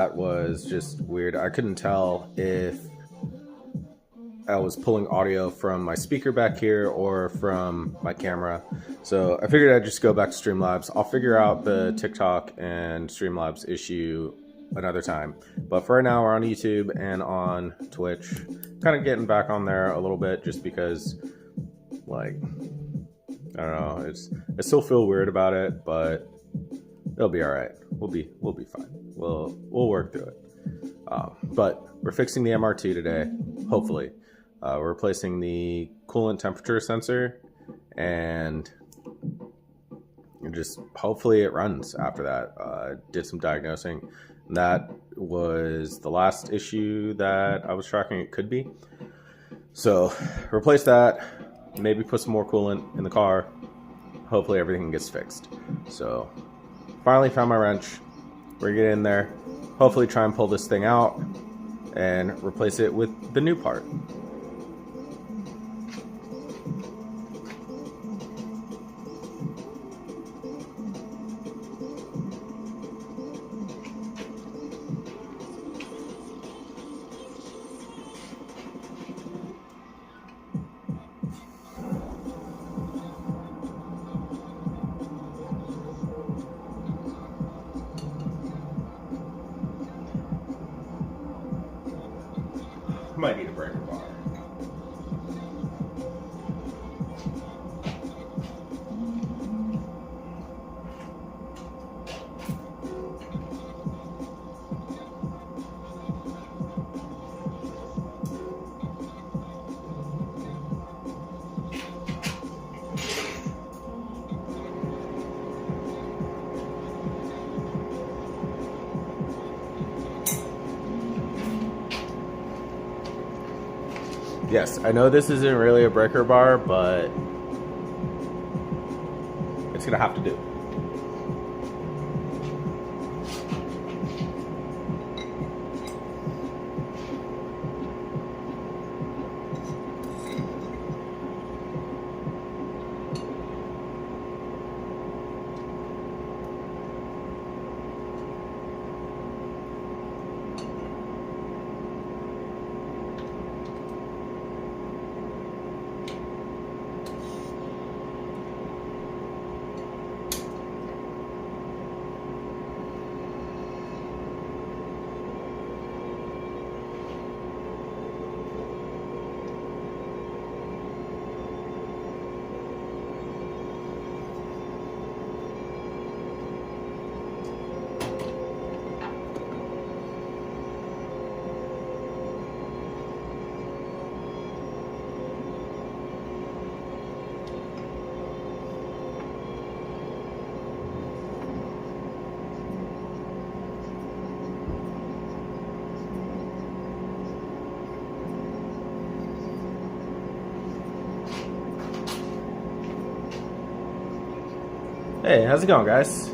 That was just weird. I couldn't tell if I was pulling audio from my speaker back here or from my camera. So I figured I'd just go back to Streamlabs. I'll figure out the TikTok and Streamlabs issue another time. But for right now, we're on YouTube and on Twitch. Kind of getting back on there a little bit just because, like, I don't know. I still feel weird about it, but it'll be all right. We'll be fine. We'll work through it. But we're fixing the MR2 today, hopefully. We're replacing the coolant temperature sensor, and just hopefully it runs after that. Did some diagnosing. That was the last issue that I was tracking it could be. So replace that, maybe put some more coolant in the car. Hopefully everything gets fixed. So finally found my wrench. We're gonna get in there, hopefully try and pull this thing out and replace it with the new part. Might need a breaker bar. Yes, I know this isn't really a breaker bar, but it's gonna have to do. Hey, how's it going, guys?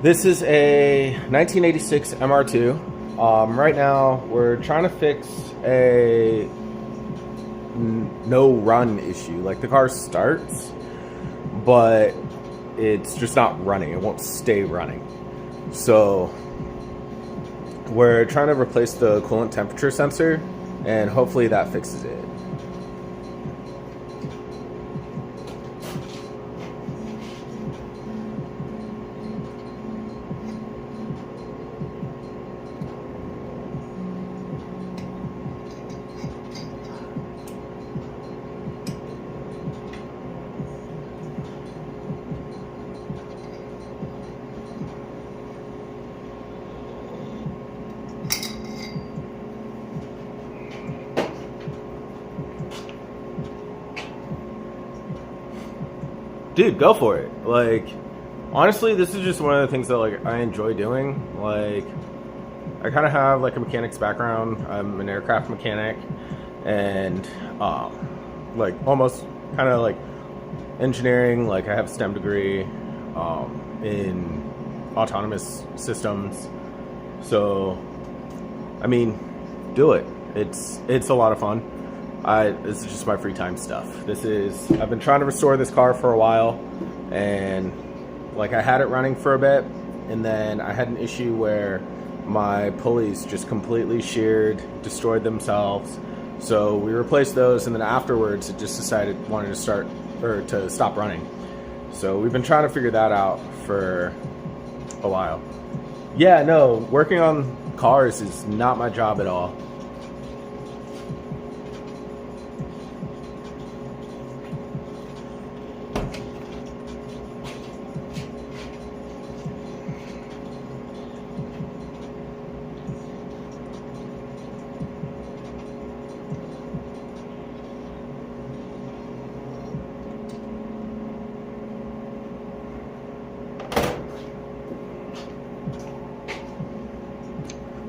This is a 1986 MR2. Right now, we're trying to fix a no run issue. Like, the car starts, but it's just not running. It won't stay running. So we're trying to replace the coolant temperature sensor, and hopefully that fixes it. Dude, go for it. Like, honestly, this is just one of the things that, like, I enjoy doing. Like, I kind of have, like, a mechanics background. I'm an aircraft mechanic, and like, almost kind of like engineering. Like, I have a STEM degree. in autonomous systems. So, I mean, do it. It's a lot of fun. This is just my free time stuff. I've been trying to restore this car for a while, and like I had it running for a bit, and then I had an issue where my pulleys just completely sheared, destroyed themselves. So we replaced those, and then afterwards it just wanted to stop running. So we've been trying to figure that out for a while. Yeah, no, working on cars is not my job at all.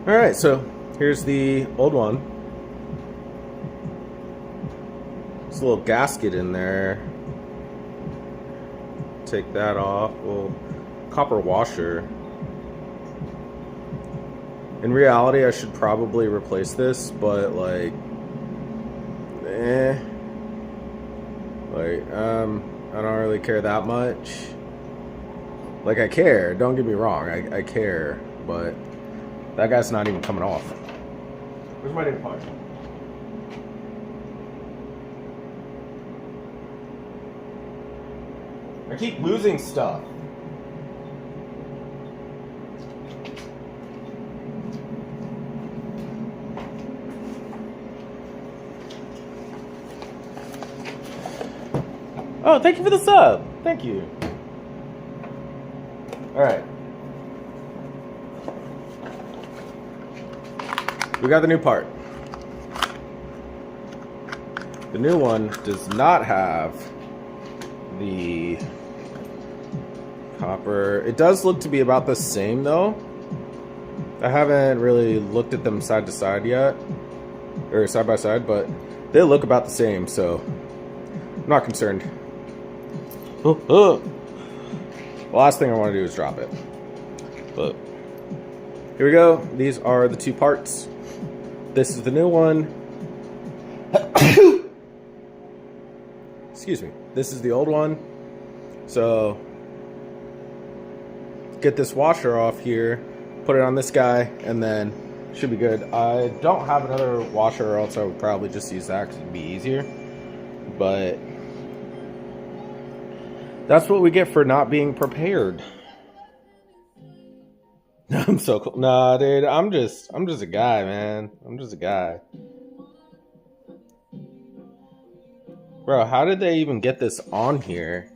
Alright, so here's the old one. There's a little gasket in there. Take that off. Well, copper washer. In reality, I should probably replace this, but like, I don't really care that much. Like, I care, don't get me wrong, I care, but that guy's not even coming off. Where's my new part? I keep losing stuff. Oh, thank you for the sub. Thank you. All right. We got the new part. The new one does not have the copper. It does look to be about the same though. I haven't really looked at them side to side yet, or side by side, but they look about the same, so I'm not concerned. The last thing I want to do is drop it. But here we go. These are the two parts. This is the new one. Excuse me. This is the old one. So get this washer off here, put it on this guy, and then should be good. I don't have another washer, or else I would probably just use that because it'd be easier. But that's what we get for not being prepared. I'm so cool. Nah, dude, I'm just a guy, man. I'm just a guy. Bro, how did they even get this on here?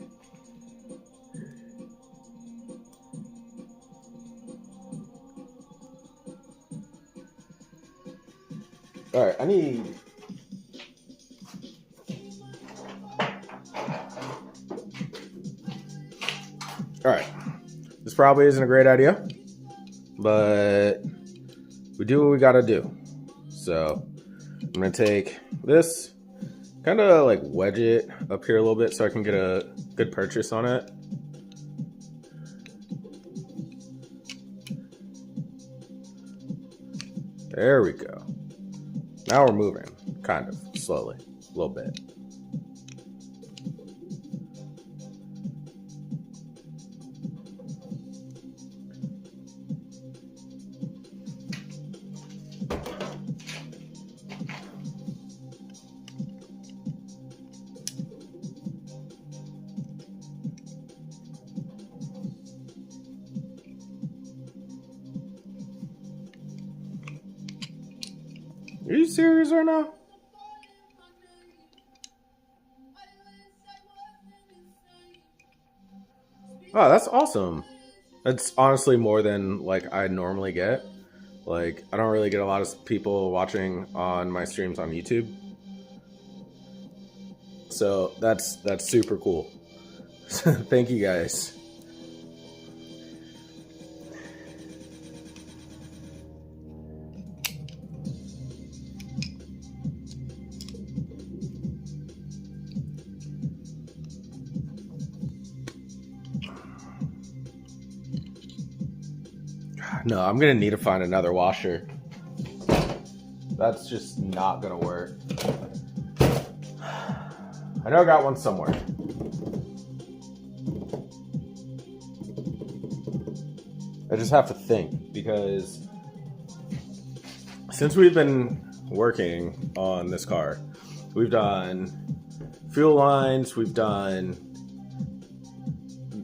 Alright, I need... Alright. This probably isn't a great idea, but we do what we gotta do. So I'm gonna take this, kind of like wedge it up here a little bit so I can get a good purchase on it. There we go. Now we're moving, kind of slowly, a little bit. Are you serious right now? Oh, that's awesome. That's honestly more than like I normally get. Like, I don't really get a lot of people watching on my streams on YouTube. So that's super cool. Thank you guys. No, I'm gonna need to find another washer. That's just not gonna work. I know I got one somewhere. I just have to think, because since we've been working on this car, we've done fuel lines, we've done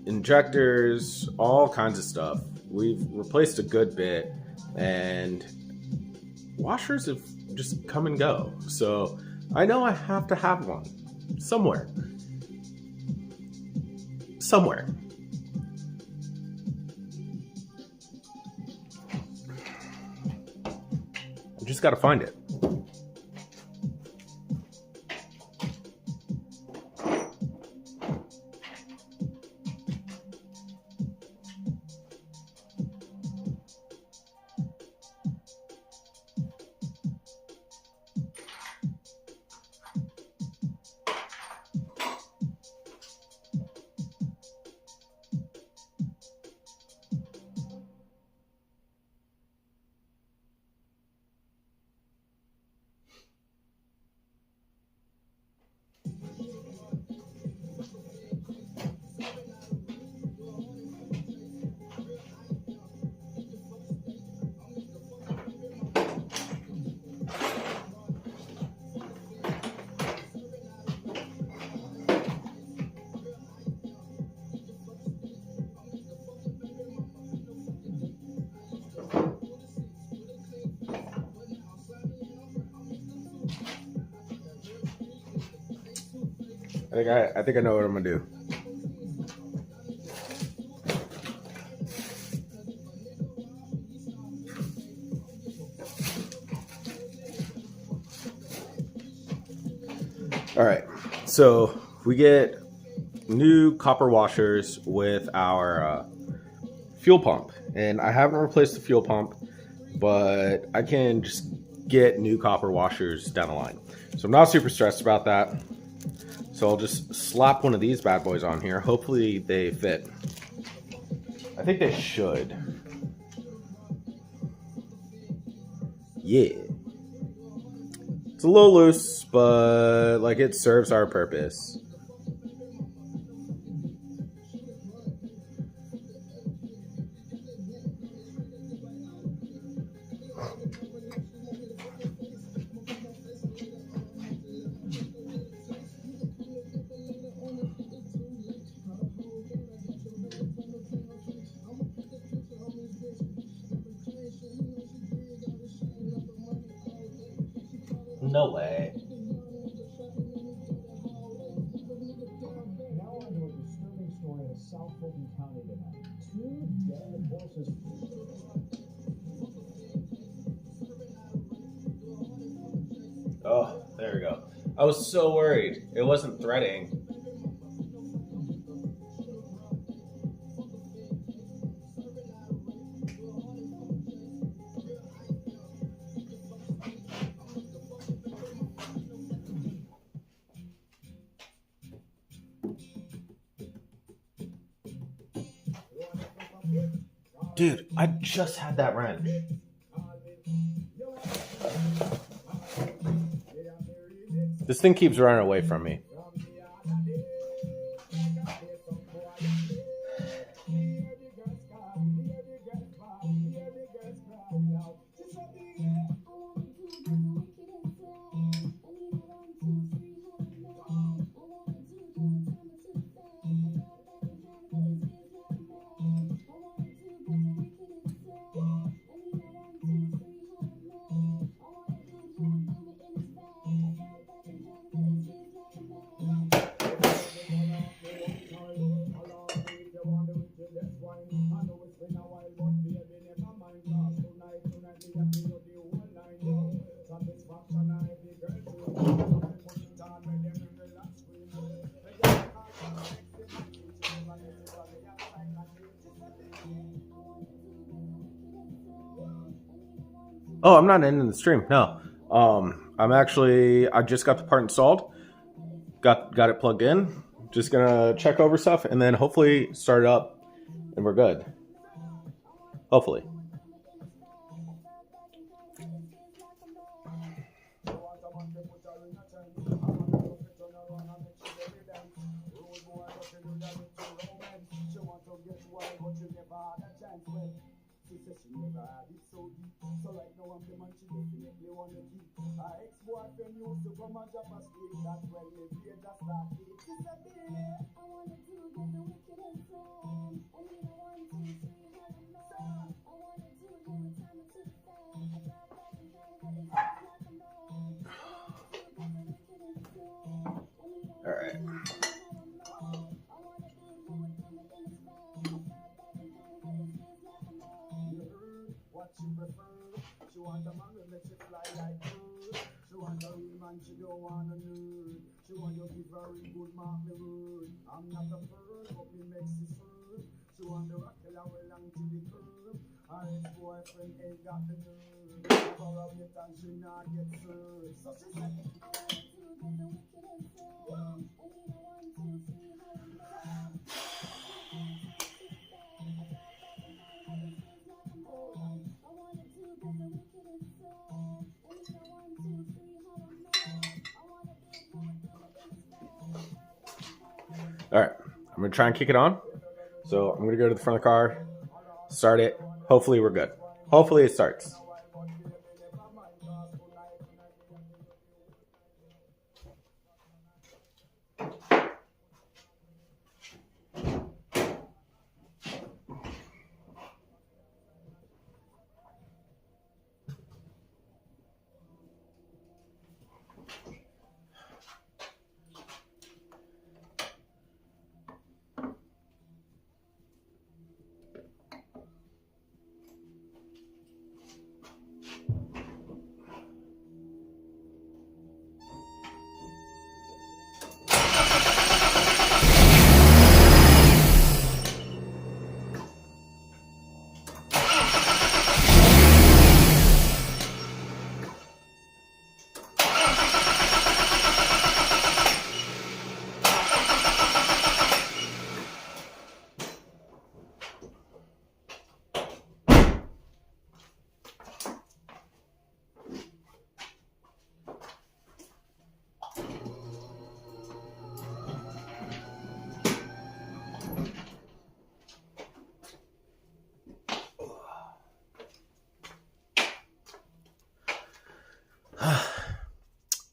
injectors, all kinds of stuff. We've replaced a good bit, and washers have just come and go. So I know I have to have one somewhere. Somewhere. I just got to find it. I think I know what I'm gonna do. All right, so we get new copper washers with our fuel pump, and I haven't replaced the fuel pump, but I can just get new copper washers down the line. So I'm not super stressed about that. So I'll just slap one of these bad boys on here. Hopefully they fit. I think they should. Yeah. It's a little loose, but like it serves our purpose. No way. Now on to a disturbing story in South Fulton County tonight. 2 dead horses. Oh, there we go. I was so worried. It wasn't threading. Dude, I just had that wrench. This thing keeps running away from me. Oh, I'm not ending the stream. No. I just got the part installed. Got it plugged in. Just gonna check over stuff and then hopefully start it up and we're good. Hopefully. well. She said she never had it so deep. So right now I'm the man she definitely wanna keep. Her ex-boyfriend used to come and drop a street. That's when the beer just started. She said, baby, I wanna do get the wicked and sad. And you know 1, 2, 3, how I'm mad. I wanna do it every time it's to the fan. I drive back and down, but it's just like a man. I wanna do get the wicked and sad. And you know 1, 2, 3, how I'm mad. I wanna do it with them in his van. I drive back and down, but it's just like a man. You heard what she prefer. She want a man that makes you fly like bird. She want a real man, she don't want a nerd. She want you be very good, mark me word. I'm not a bird, but me makes it serve. She want the rock till I will long to the curb. Her ex-boyfriend ain't got the nerve. Borrow it and she not get served. So she said, I want to get the wicked and sad. And you know 1, 2, 3, how I'm mad. All right, I'm gonna try and kick it on. So I'm gonna go to the front of the car, start it. Hopefully we're good. Hopefully it starts.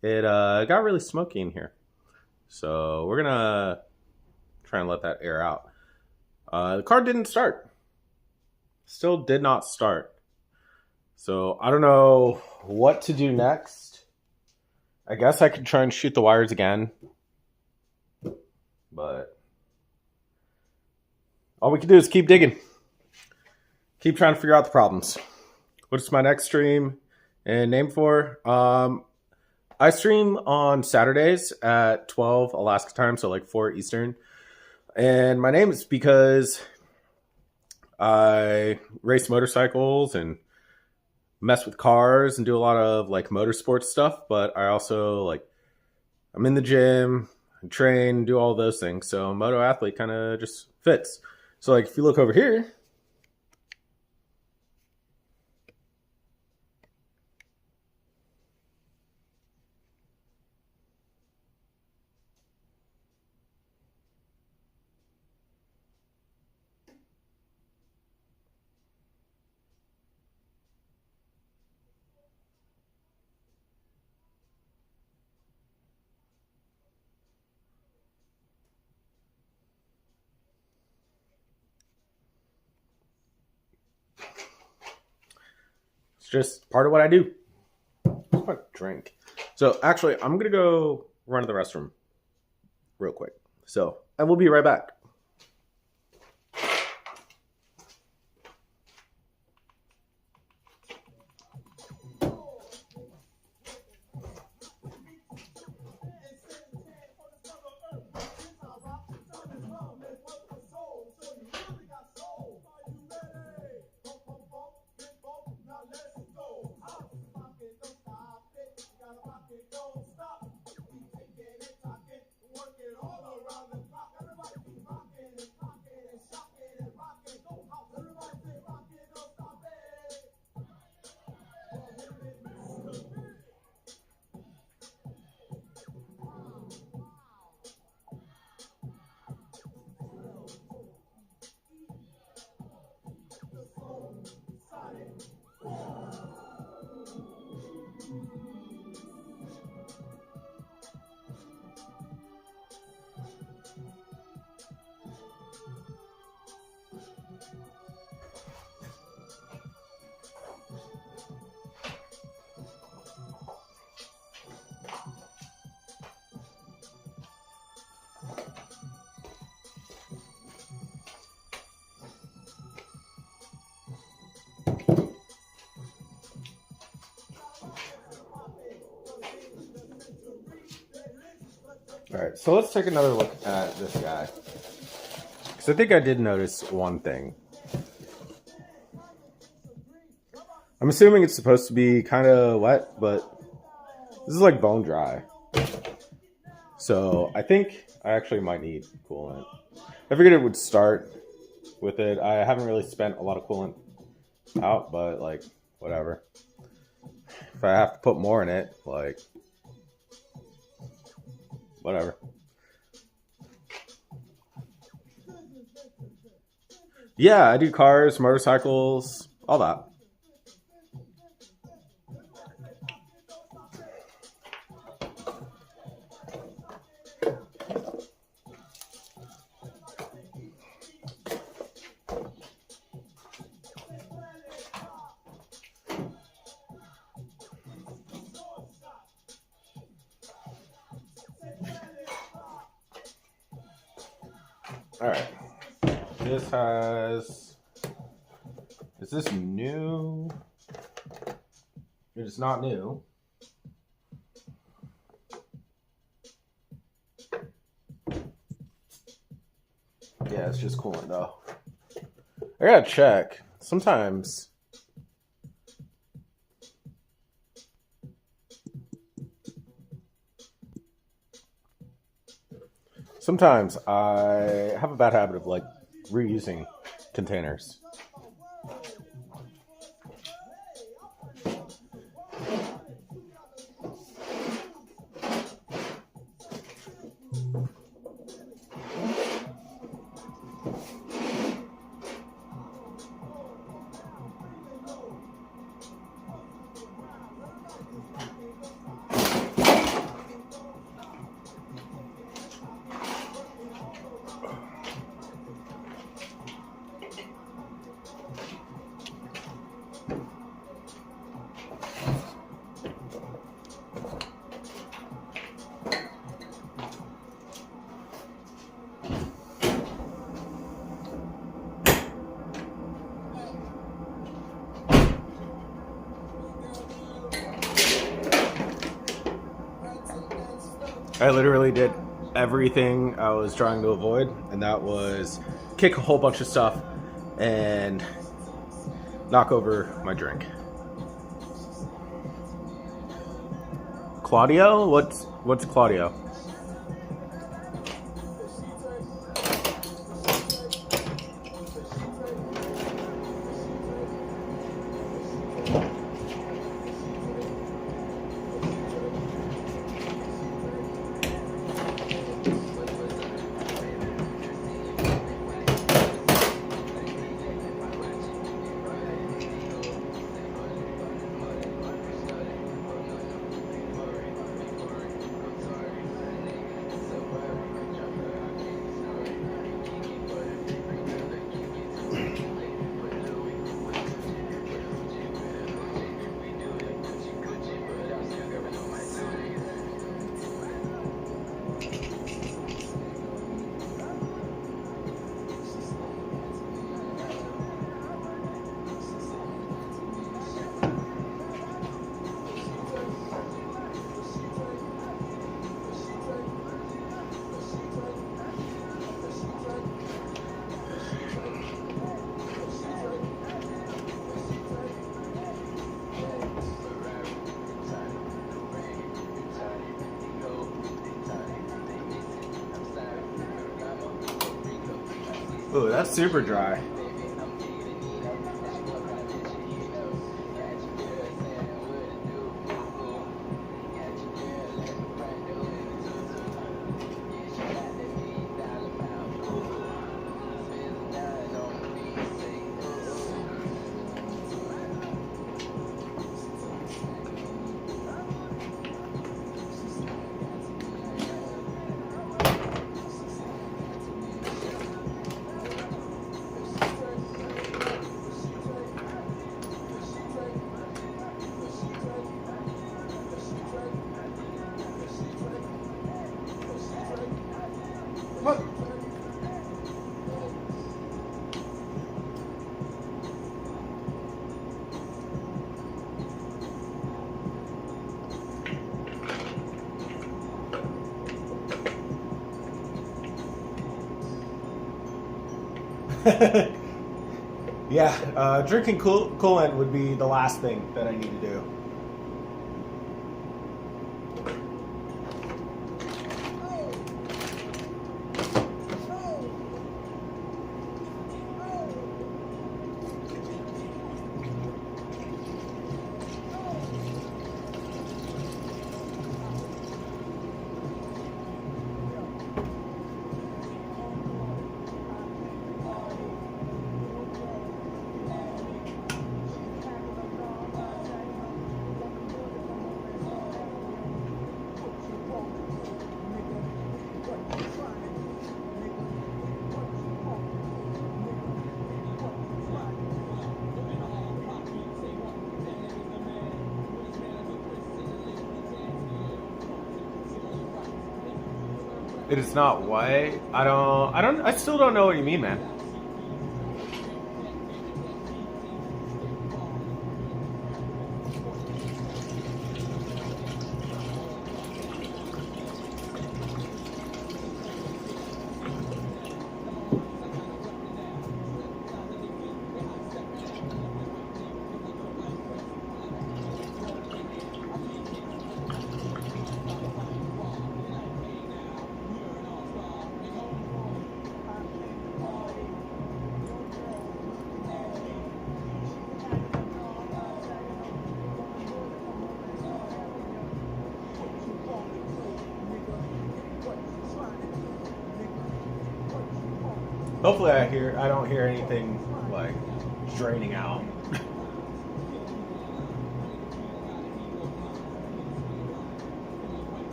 It got really smoky in here, so we're gonna try and let that air out. The car didn't start. Still did not start. So I don't know what to do next. I guess I could try and shoot the wires again, but all we can do is keep digging. Keep trying to figure out the problems. What's my next stream and name for? I stream on Saturdays at 12 Alaska time, so like 4 Eastern. And my name is because I race motorcycles and mess with cars and do a lot of like motorsports stuff, but I also like I'm in the gym, I train, do all those things. So moto athlete kind of just fits. So like if you look over here, it's just part of what I do. What's my drink? So actually, I'm going to go run to the restroom real quick. So I will be right back. All right, so let's take another look at this guy. Because I think I did notice one thing. I'm assuming it's supposed to be kind of wet, but this is like bone dry. So I think I actually might need coolant. I figured it would start with it. I haven't really spent a lot of coolant out, but like, whatever. If I have to put more in it, like, whatever. Yeah, I do cars, motorcycles, all that. All right. This has... Is this new? It is not new. Yeah, it's just coolant though. I gotta check. Sometimes... Sometimes I have a bad habit of like reusing containers. I literally did everything I was trying to avoid, and that was kick a whole bunch of stuff and knock over my drink. Claudio? What's Claudio? Ooh, that's super dry. Yeah, drinking coolant would be the last thing that I need to do. It is not white. I still don't know what you mean, man. Hopefully I don't hear anything like draining out.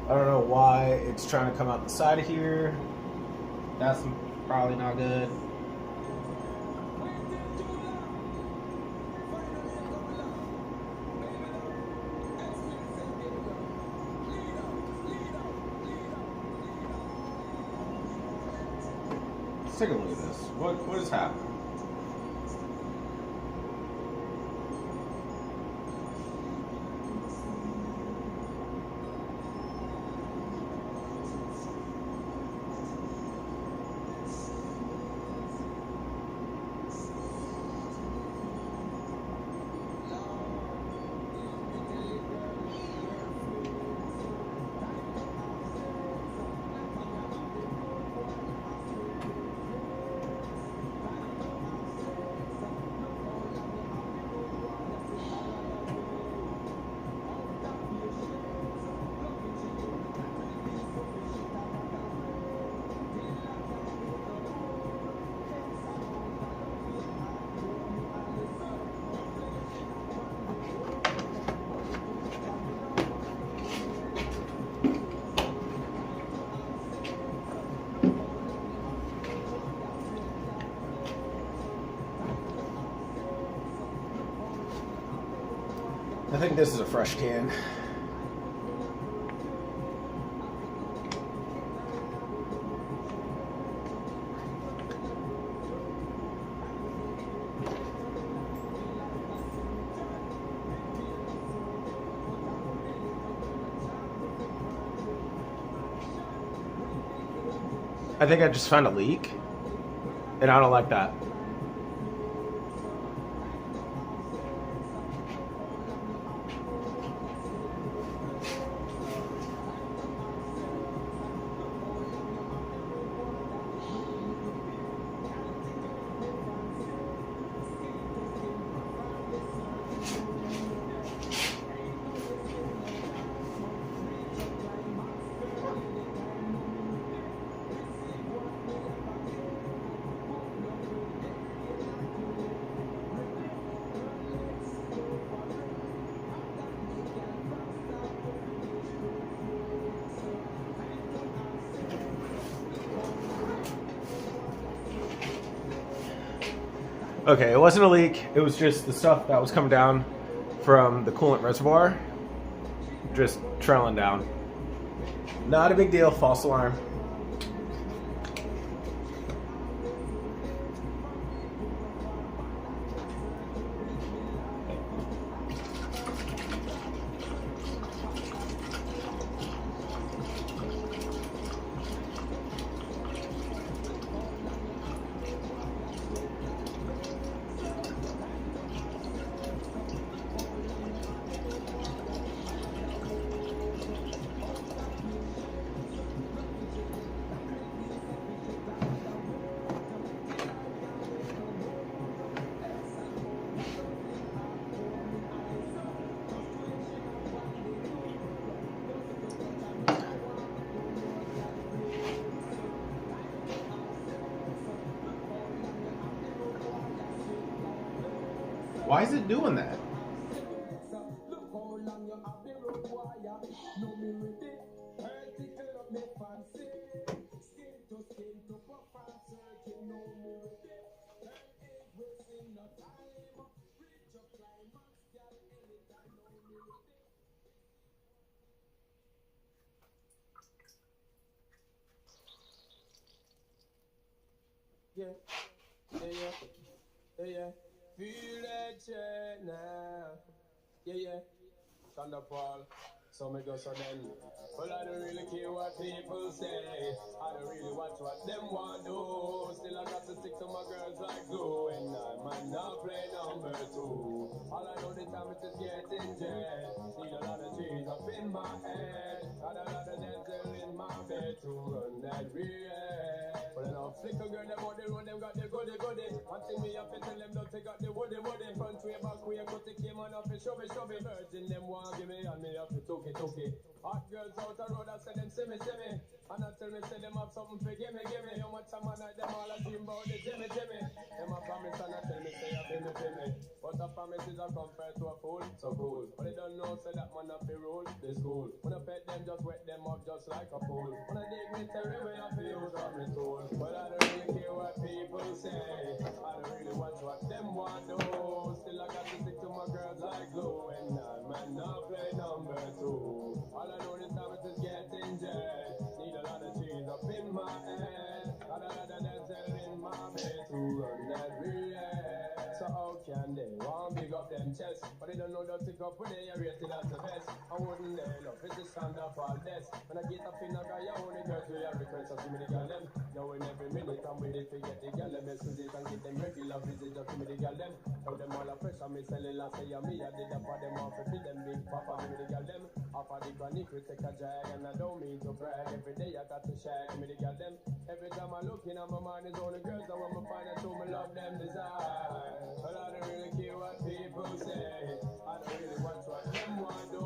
I don't know why it's trying to come out the side of here. That's probably not good. Let's take a look at this. What is happening? think this is a fresh can. I think I just found a leak, and I don't like that. Okay, it wasn't a leak. It was just the stuff that was coming down from the coolant reservoir just trailing down. Not a big deal, false alarm. Why is it doing that? Yeah. Feel that shit now. Yeah. Thunderfall. So me go so then. Well, I don't really care what people say. I don't really watch what them want do. Still I got to stick to my girls like glue. And I might not play number 2. All I know the time is just getting jet. Need a lot of trees up in my head. Got a lot of dental in my bed to run that real. But enough flicker girl, them out the road, them got the goody. One thing me have to tell them, don't take out the woody. Front way, back way, cut the came on up and shove it. Virgin them want give me, and me have to took it. Hot girls out the road, I say them see me. And I tell me, say them have something for give me. How much time I night, them all I dream about the Jimmy. Them a promise and I tell me, say I feel me. But a promise is a compared to a fool, so cool. But they don't know, say that man up the rule, this cool. When I pet them, just wet them up just like a pool. When I dig me terrible, I feel use of me tool. But I don't really care what people say. I don't really watch what them want do. Still I got to stick to my girls like glue. And I might not play number 2. All I know this time is just getting jet. Need a lot of cheese up in my head. Got a lot of dental in my bed to run that real. So how can they want big up them chests? But they don't know the tick up when they are rated as the best. I wouldn't dare love it's a stand up all this. When I get up in a guy, I only girls with your request. So give me the girl them. Now in every minute I'm ready to get the girl them. Message it and get them regular visit. Just give me the girl them. Tell them all the pressure me selling last year. Me I did up for them off and feed them big papa. Give me the girl them. Off of the chronic we take a drag. And I don't mean to brag. Every day I got to share. Give me the girl them. Every time I look in my mind is all the girls. I want to find out who me love them desire. But I don't really care what people say. I don't really watch what them want do.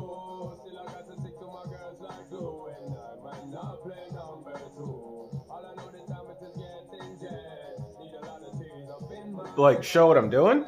Still I got to stick to my girls like glue. And I might not play number 2. All I know the time is just getting jet. Need a lot of cheese up in my Like, show what I'm doing?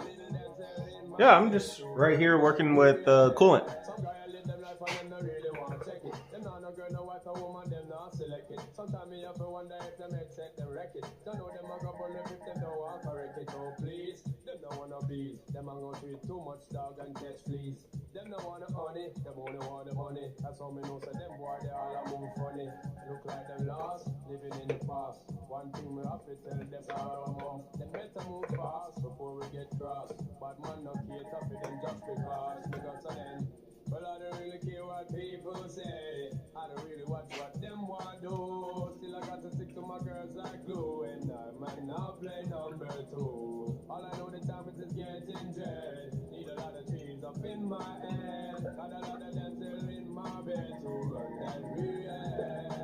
Yeah, I'm just right here working with coolant. Some guy live them life and them no really want to check it. Them not no girl no wife and woman them not select it. Sometimes me have to wonder if them headset them wreck it. Don't know them a go on if them don't want correct it. Oh please, them don't wanna be. Them a go treat too much dog and catch fleas. Them don't wanna honey, them only want the money. That's how me know so them boy they all a move funny. Look like them lost, living in the past. One thing we have to tell them our mom. Them better move fast before we get cross. But man no cater for them just because. Because of them. Well, I don't really care what people say. I don't really watch what them want do. Still, I got to stick to my girls like glue. And I might not play number 2. All I know the time is just getting jet. Need a lot of trees up in my head. Got a lot of them still in my bed to run that real.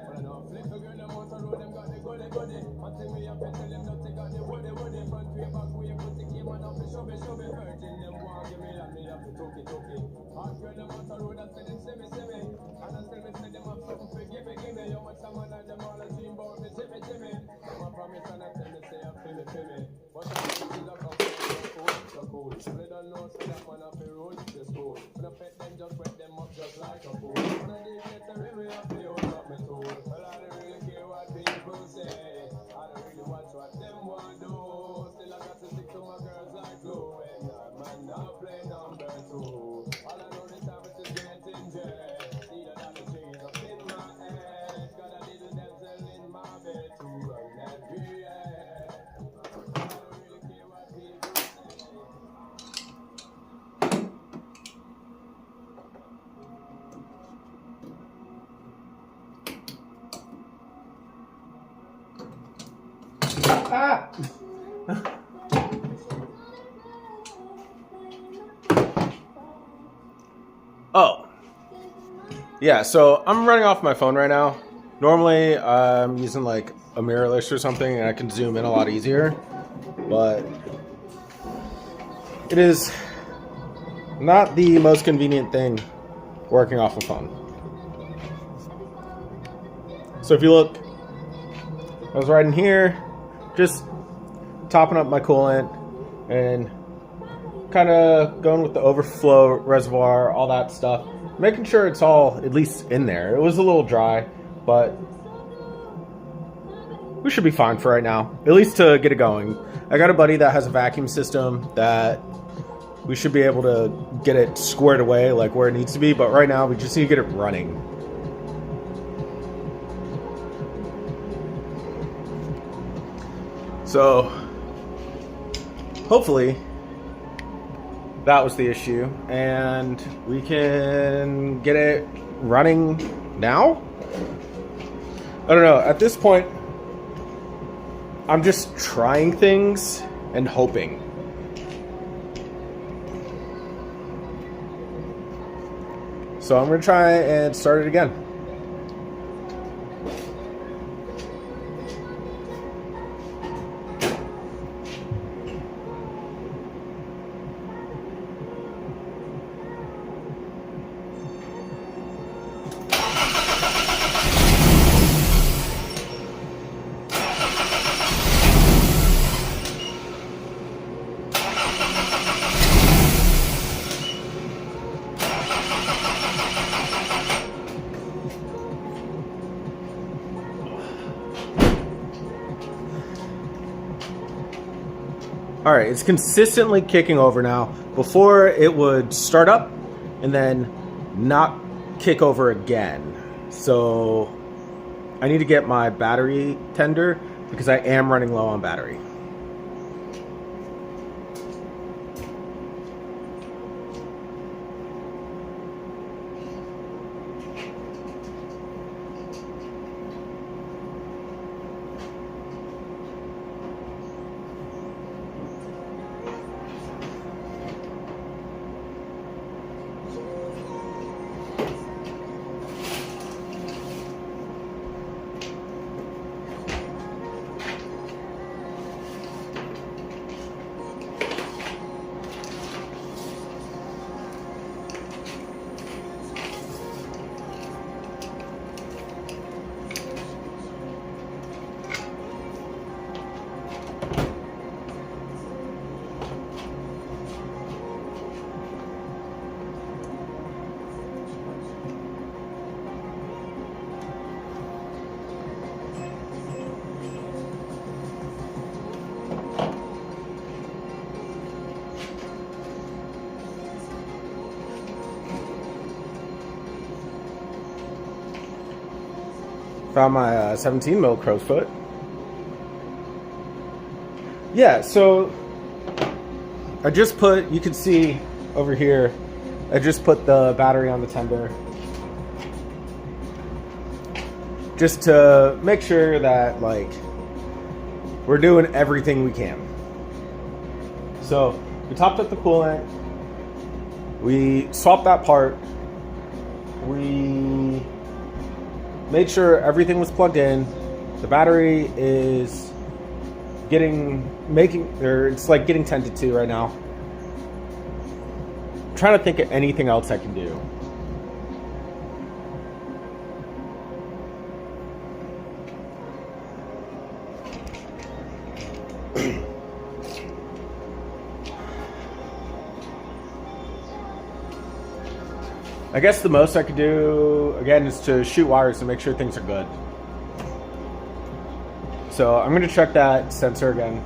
But I know flip the girl, them out the road, them got the goody. One thing me up and tell them not to got the woody. Front way, back way, put the key man up and shove it. Virgin, them want give me and me up to took it. Hot girl, them out the road, I say them see me. And I still me say them have something for give me. How much time I them all a dream about me, see me. Them a promise and I tell me say I feel me. But I think it's a couple so cool. They don't know so that man have to roll the school. When I pet them, just wet them up just like a fool. When I dig get the river, I feel up my tool. Well, I don't really care what people say. I don't really watch what them want do. Still I got to stick to my girls like glue. And I might not play number 2. All I know this time is just getting jet. Need a lot of trees up in my head. Got a little damsel in my bed to run that real. I don't really care what people say. Ah! Oh. Yeah, so I'm running off my phone right now. Normally, I'm using like a mirrorless or something and I can zoom in a lot easier. But it is not the most convenient thing working off a phone. So if you look, I was riding here, just topping up my coolant and kind of going with the overflow reservoir, all that stuff, making sure it's all at least in there. It was a little dry, but we should be fine for right now, at least to get it going. I got a buddy that has a vacuum system that we should be able to get it squared away like where it needs to be, but right now we just need to get it running. So hopefully that was the issue and we can get it running now. I don't know, at this point I'm just trying things and hoping. So I'm gonna try and start it again. Alright, it's consistently kicking over now. Before it would start up and then not kick over again. So I need to get my battery tender because I am running low on battery. Found my 17 mil crow's foot. Yeah, so I just put, you can see over here, I just put the battery on the tender. Just to make sure that, like, we're doing everything we can. So we topped up the coolant. We swapped that part. We made sure everything was plugged in. The battery is it's like getting tended to right now. I'm trying to think of anything else I can do. I guess the most I could do, again, is to shoot wires to make sure things are good. So I'm going to check that sensor again.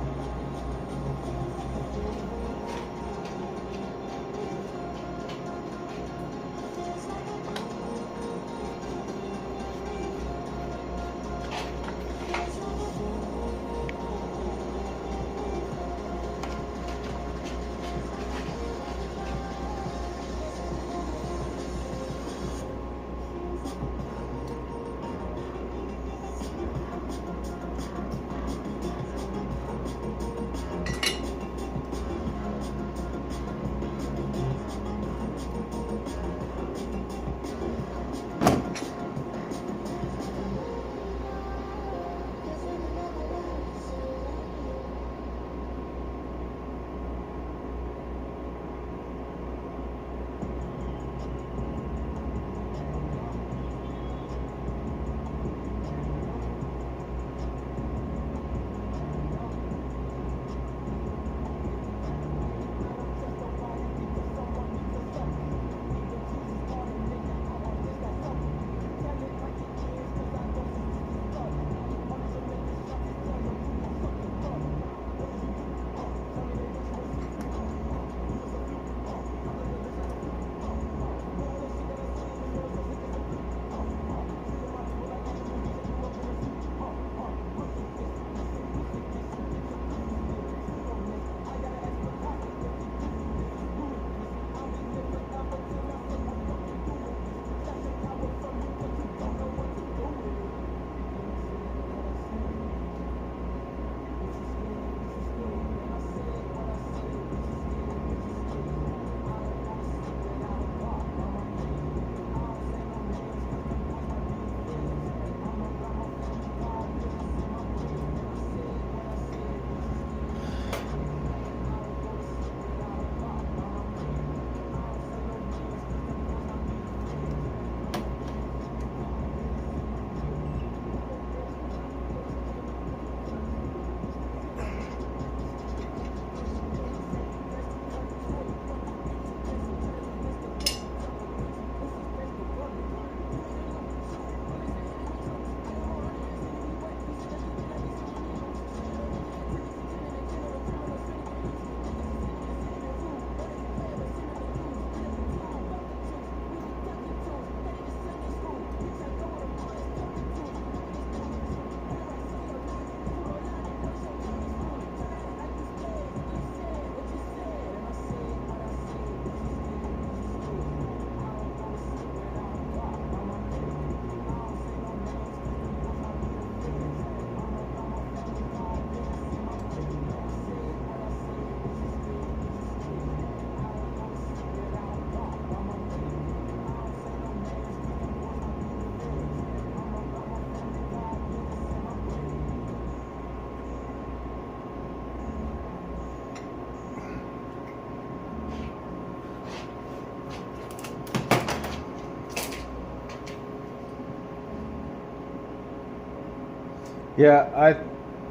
Yeah, I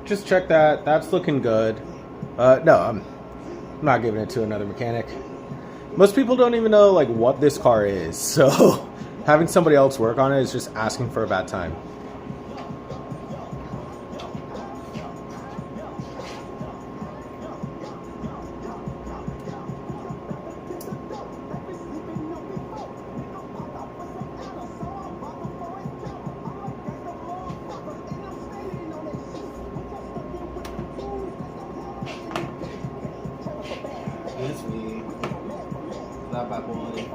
just checked that. That's looking good. No, I'm not giving it to another mechanic. Most people don't even know like what this car is, so having somebody else work on it is just asking for a bad time. Wi-Fi quality.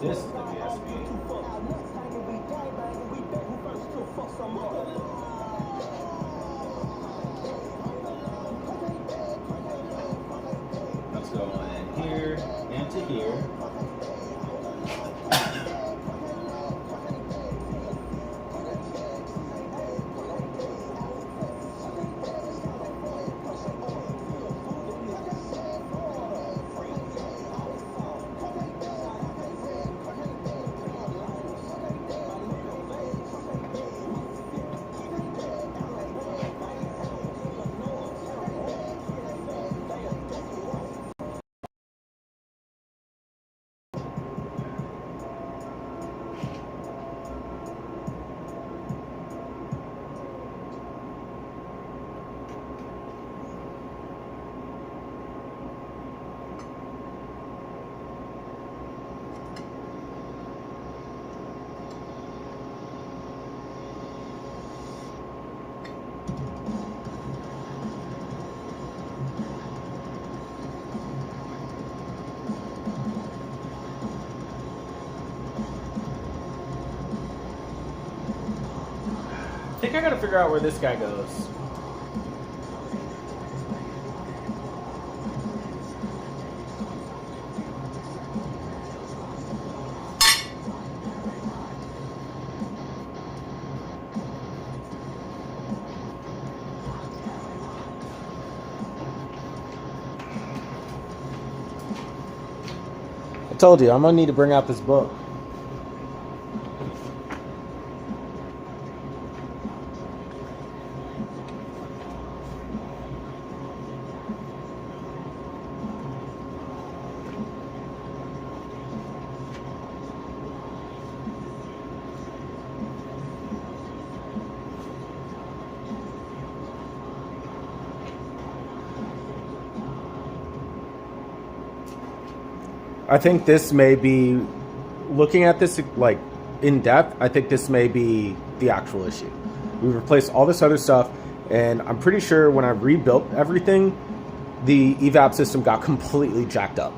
This is the VSP. Let's go in here and to here. I think I gotta figure out where this guy goes. I told you, I'm gonna need to bring out this book. I think this may be, looking at this like in depth, I think this may be the actual issue. We replaced all this other stuff, and I'm pretty sure when I rebuilt everything, the evap system got completely jacked up.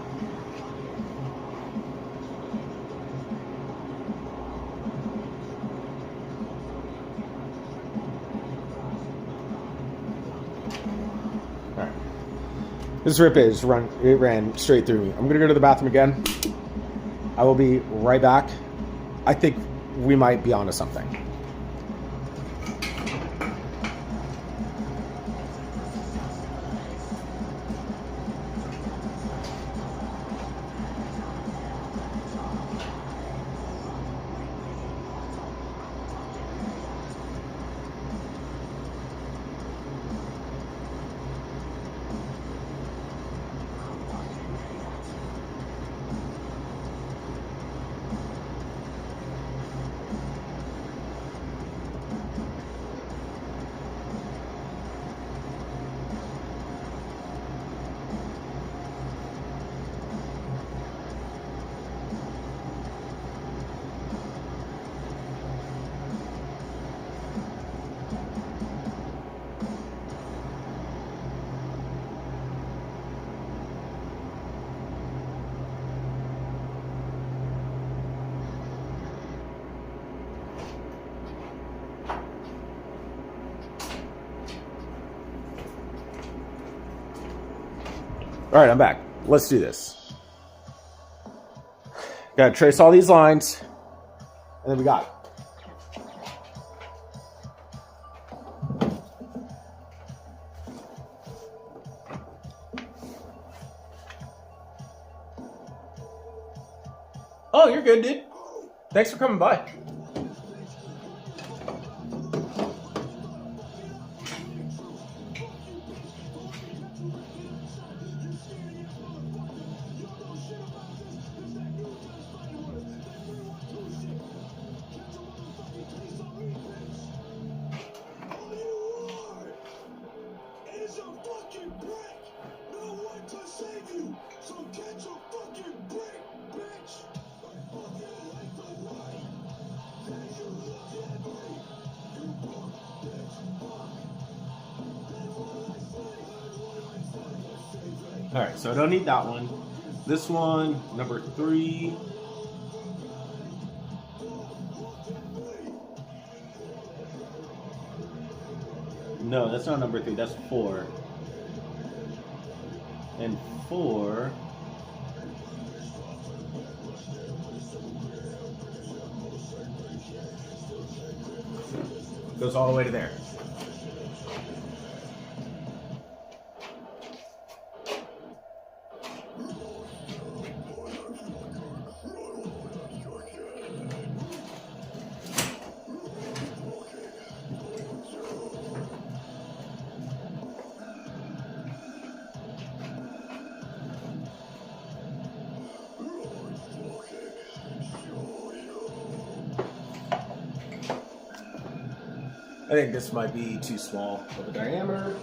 This rip is ran straight through me. I'm gonna go to the bathroom again. I will be right back. I think we might be onto something. All right, I'm back. Let's do this. Got to trace all these lines, and then we got it. Oh, you're good, dude. Thanks for coming by. Alright, so I don't need that one. This one, number 3. No, that's not number 3, that's 4. And 4 goes all the way to there. I think this might be too small of a diameter.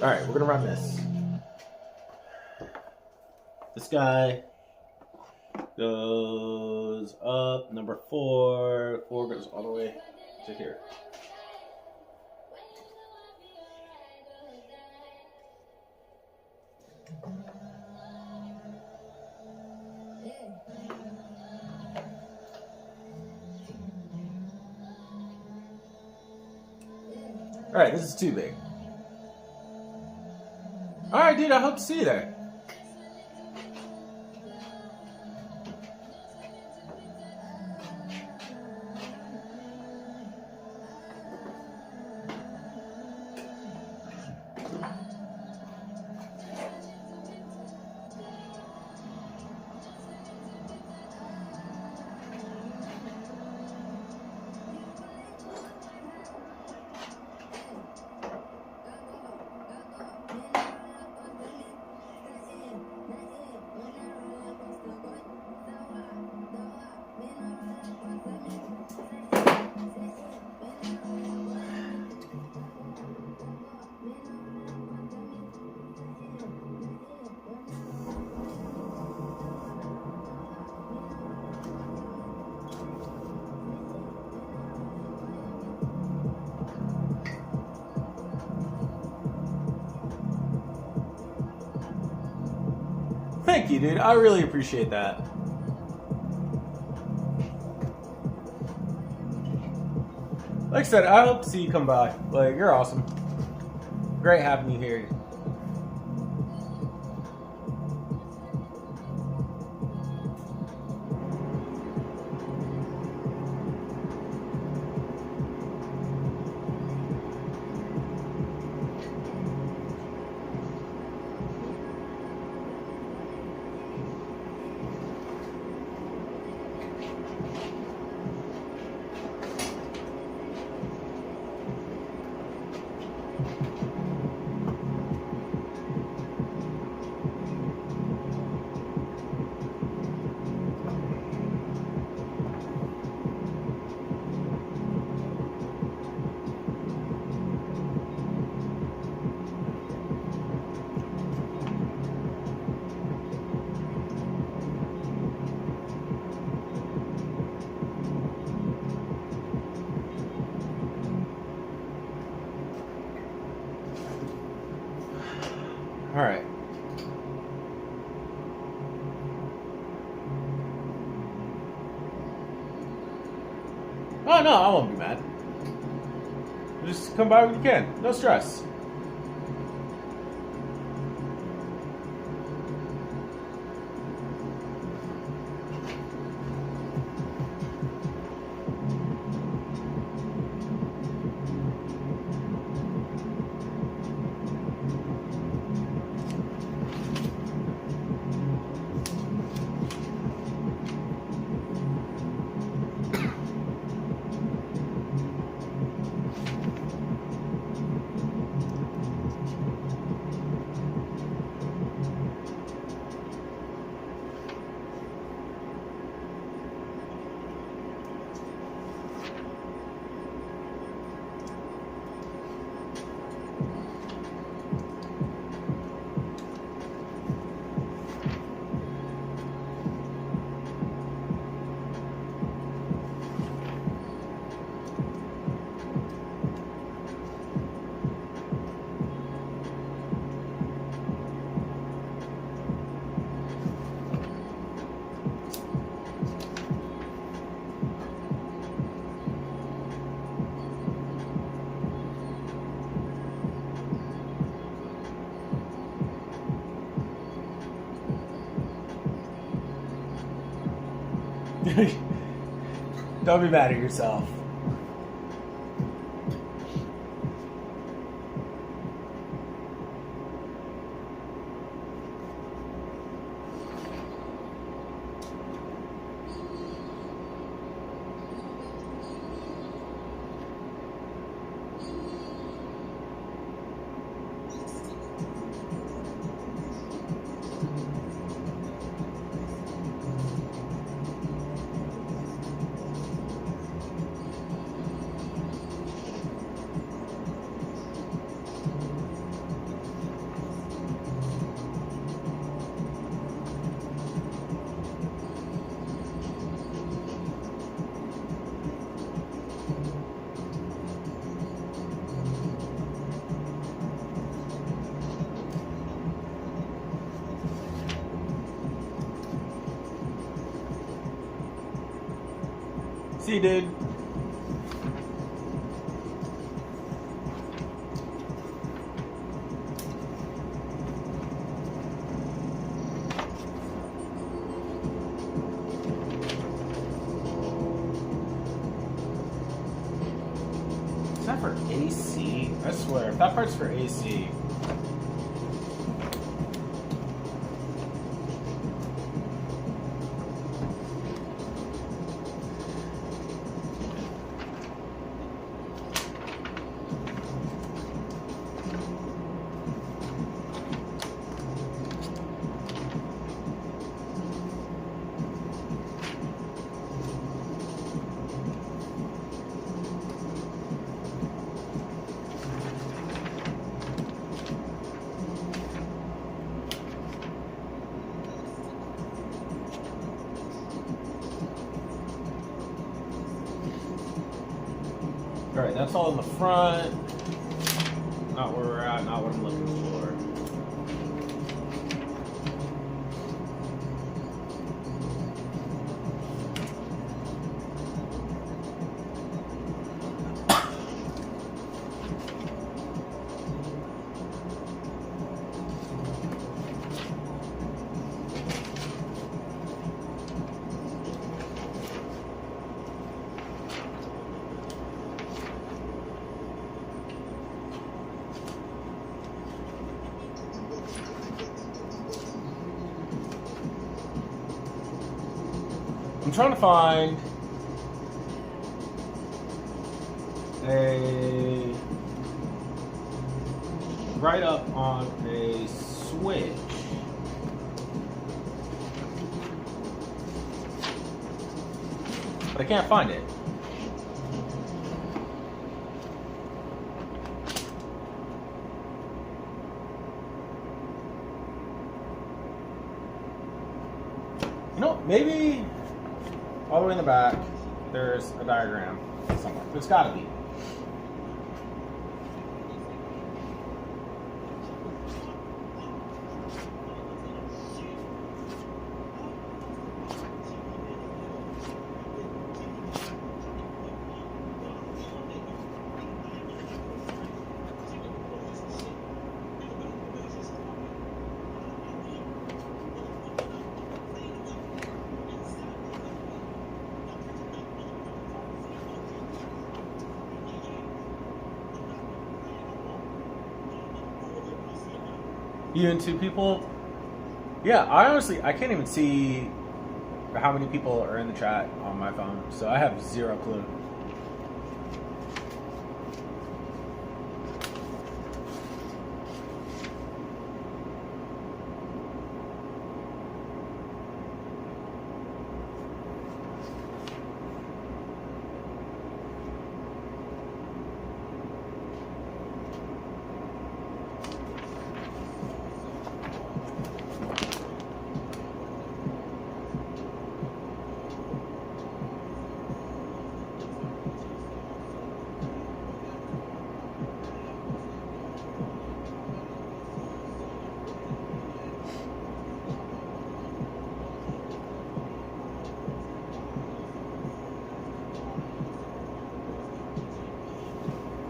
All right, we're gonna run this. This guy goes up, number 4. 4 goes all the way to here. All right, this is too big. All right, dude, I hope to see you there. Thank you, dude. I really appreciate that. Like I said, I hope to see you come by. Like, you're awesome. Great having you here. All right. Oh no, I won't be mad. Just come by when you can. No stress. Don't be mad at yourself. See, dude. Is that for AC? I swear, if that part's for AC. Alright, that's all in the front. Not where we're at, not what I'm looking for. I'm trying to find a write-up on a switch. But I can't find it. You know, maybe all the way in the back, there's a diagram somewhere. There's gotta be. You and two people? Yeah, I can't even see how many people are in the chat on my phone, so I have zero clue.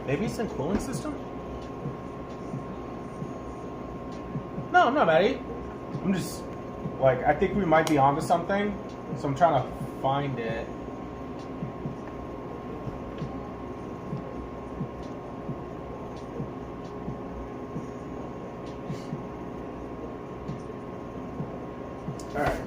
Maybe it's in cooling system? No, I'm not mad at you. I'm just, like, I think we might be onto something, so I'm trying to find it. Alright.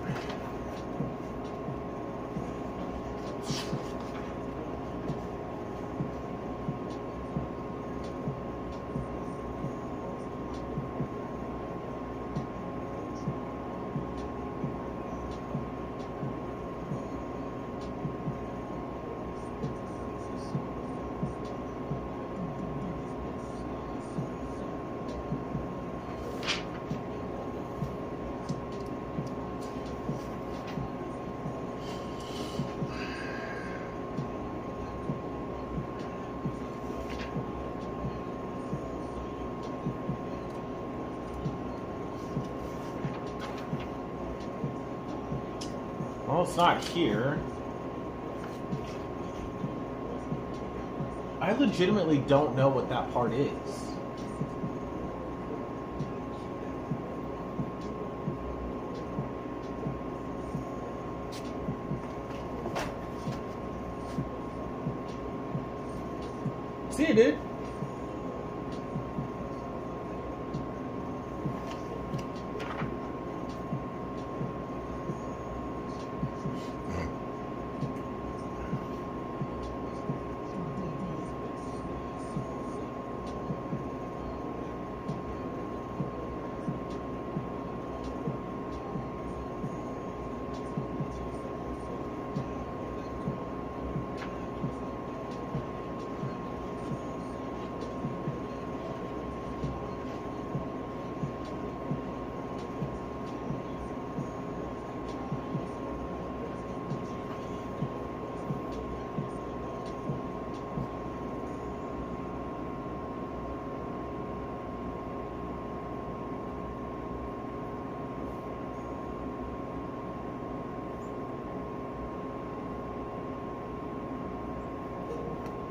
Well, it's not here. I legitimately don't know what that part is. See you, dude.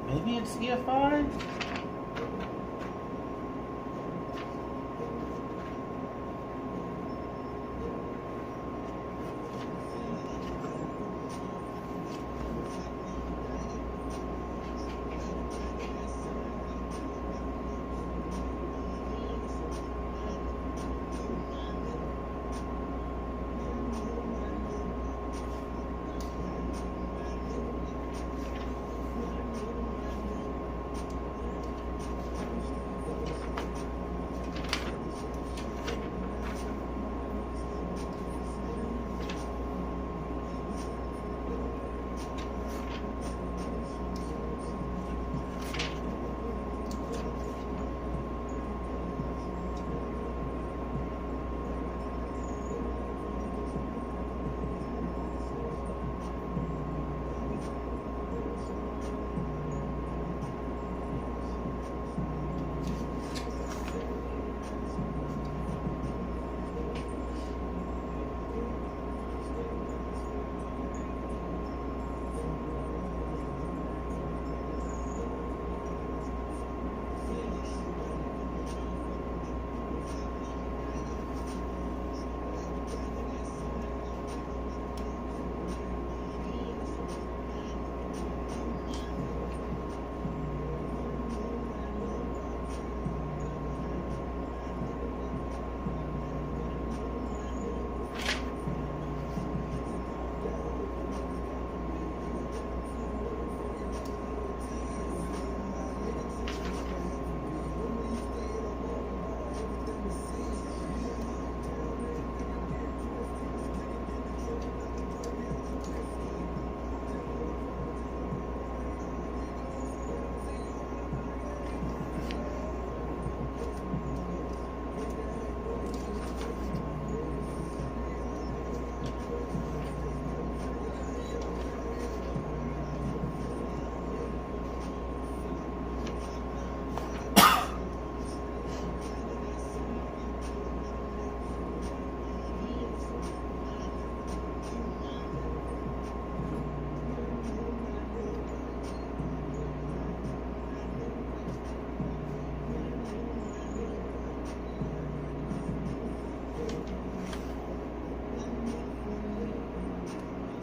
Maybe it's EFI?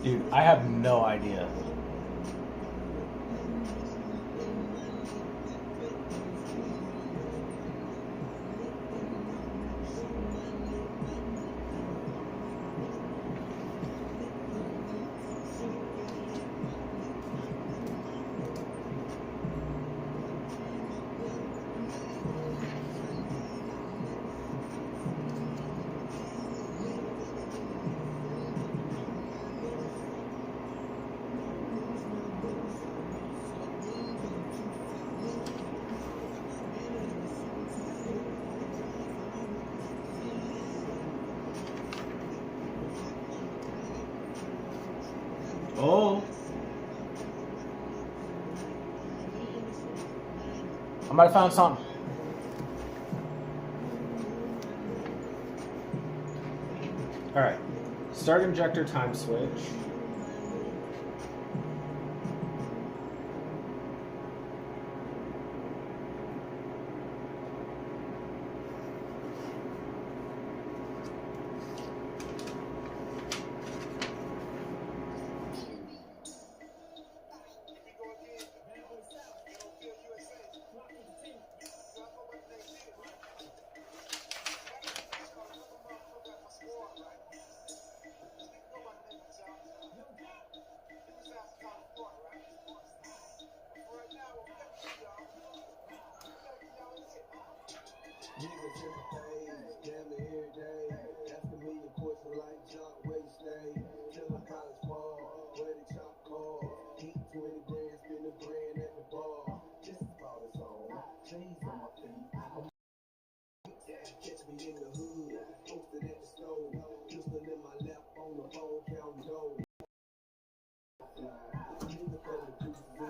Dude, I have no idea. Oh. I might have found something. Alright. Start injector time switch.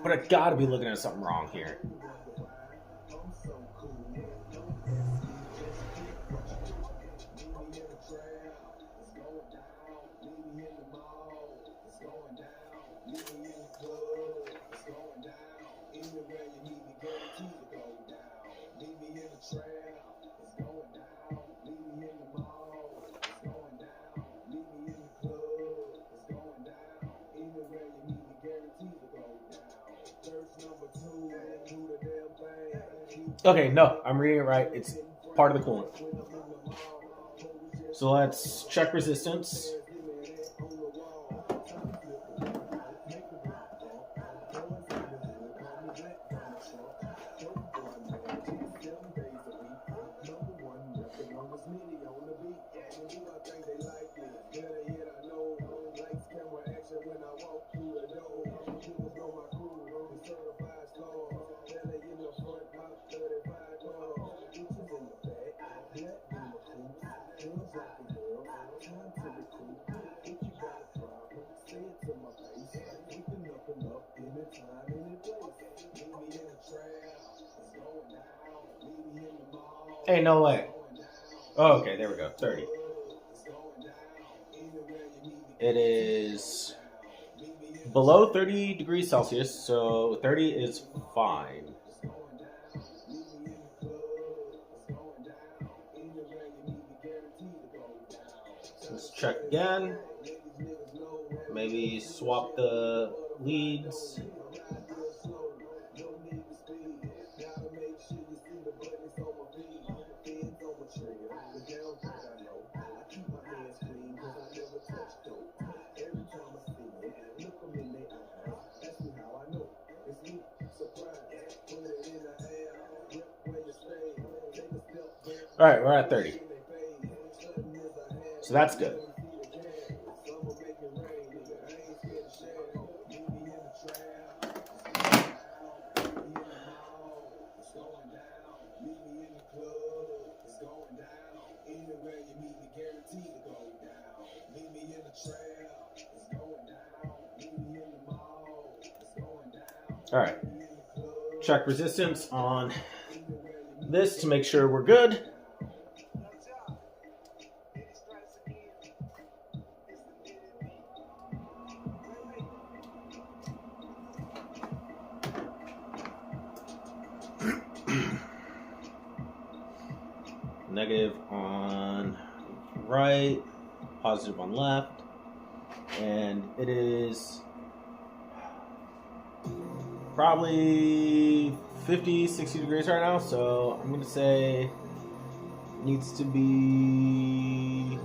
But I gotta be looking at something wrong here. Okay, no, I'm reading it right. It's part of the coolant. So let's check resistance. Hey, no way. Oh, okay, there we go. 30. It is below 30 degrees Celsius, so 30 is fine. Let's check again. Maybe swap the leads. All right, we're at 30. So that's good. All right. Check resistance on this to make sure we're good. Negative on right, positive on left. and it is probably 50, 60 degrees right now, so I'm gonna say it needs to be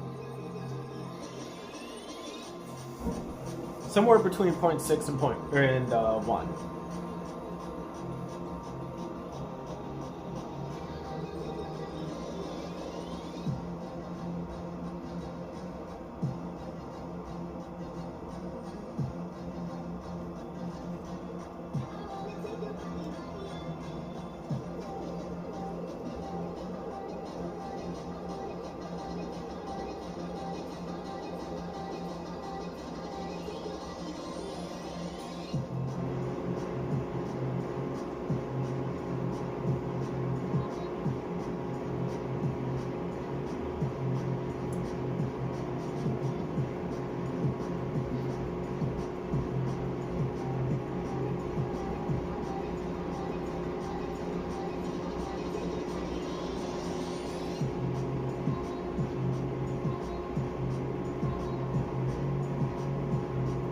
somewhere between 0.6 and 1.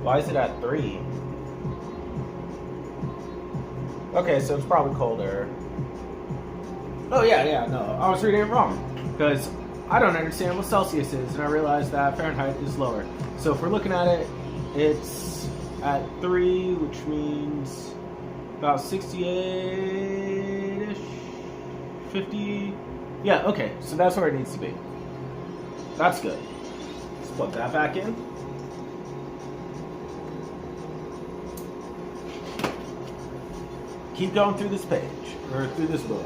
Why is it at 3? Okay, so it's probably colder. Oh yeah, no, I was reading it wrong. Because I don't understand what Celsius is, and I realized that Fahrenheit is lower. So if we're looking at it, it's at 3, which means about 68-ish, 50. Yeah, okay, so that's where it needs to be. That's good. Let's plug that back in. Keep going through this page, or through this book.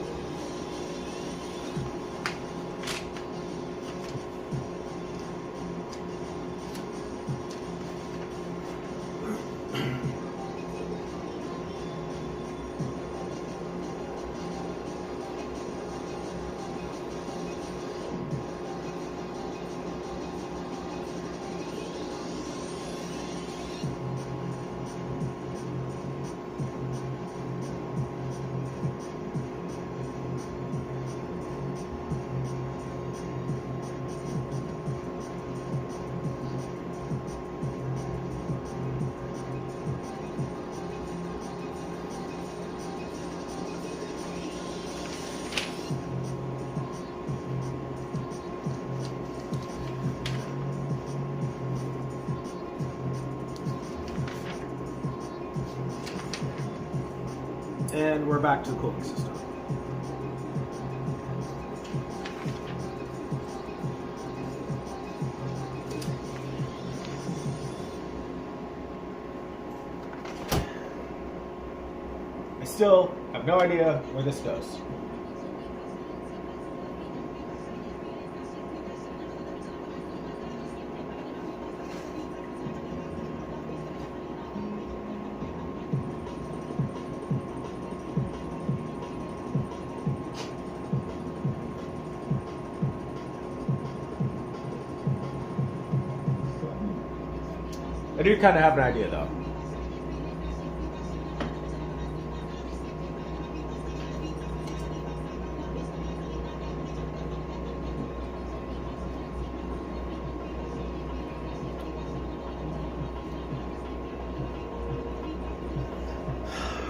And we're back to the cooling system. I still have no idea where this goes. I do kind of have an idea, though.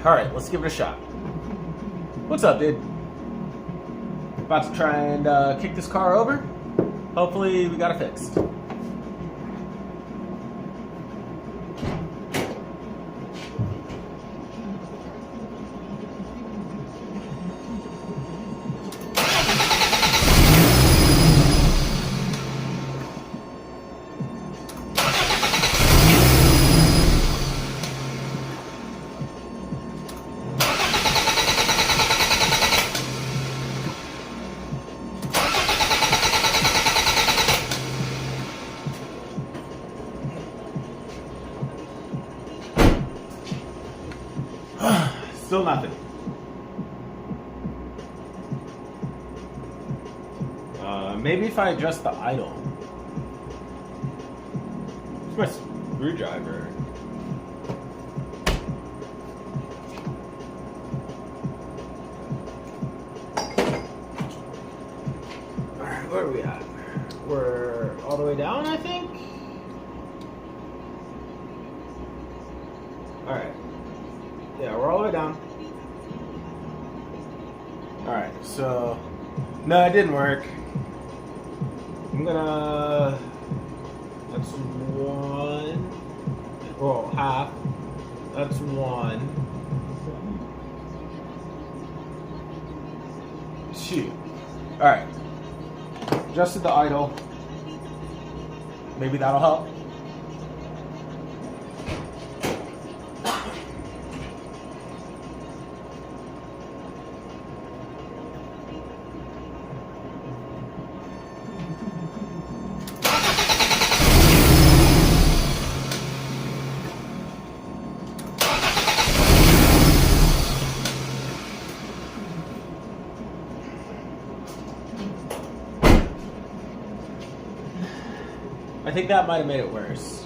All right, let's give it a shot. What's up, dude? About to try and kick this car over. Hopefully, we got it fixed. Still nothing. Maybe if I adjust the idle. It's my screwdriver. Alright, where are we at? We're all the way down, I think? way down. Alright, so... No, it didn't work. I'm gonna... That's one... Well, half. That's one. Two. Alright. Adjusted the idle. Maybe that'll help. I think that might have made it worse.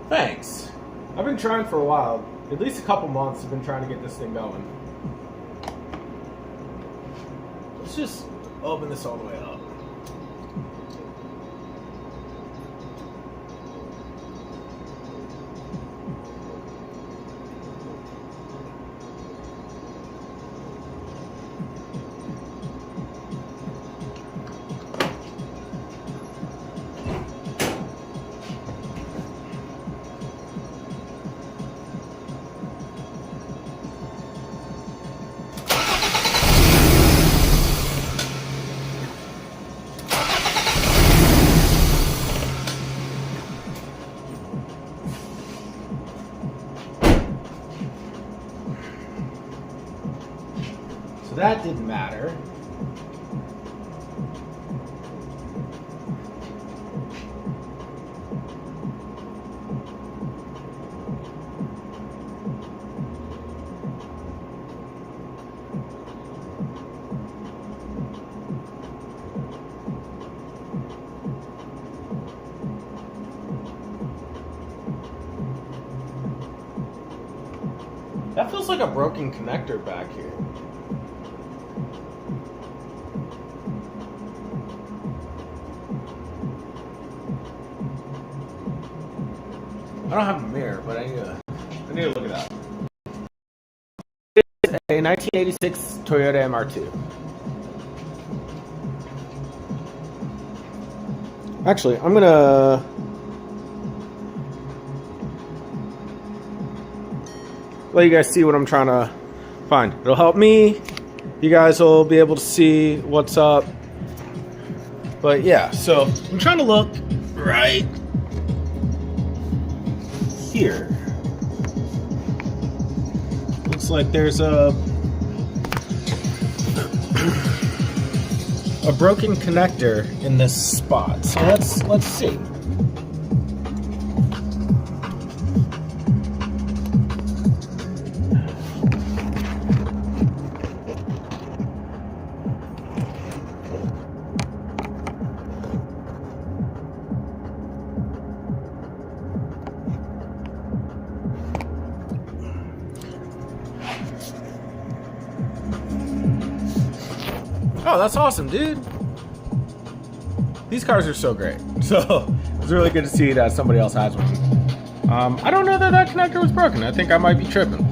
Thanks. I've been trying for a while. At least a couple months I've been trying to get this thing going. Let's just open this all the way up. That didn't matter. That feels like a broken connector back here. I don't have a mirror, but I need to look it up. It's a 1986 Toyota MR2. Actually, I'm gonna let you guys see what I'm trying to find. It'll help me. You guys will be able to see what's up. But yeah, so I'm trying to look right here. Looks like there's a broken connector in this spot. So let's see. Oh, that's awesome, dude. These cars are so great. So it's really good to see that somebody else has one. I don't know that that connector was broken. I think I might be tripping.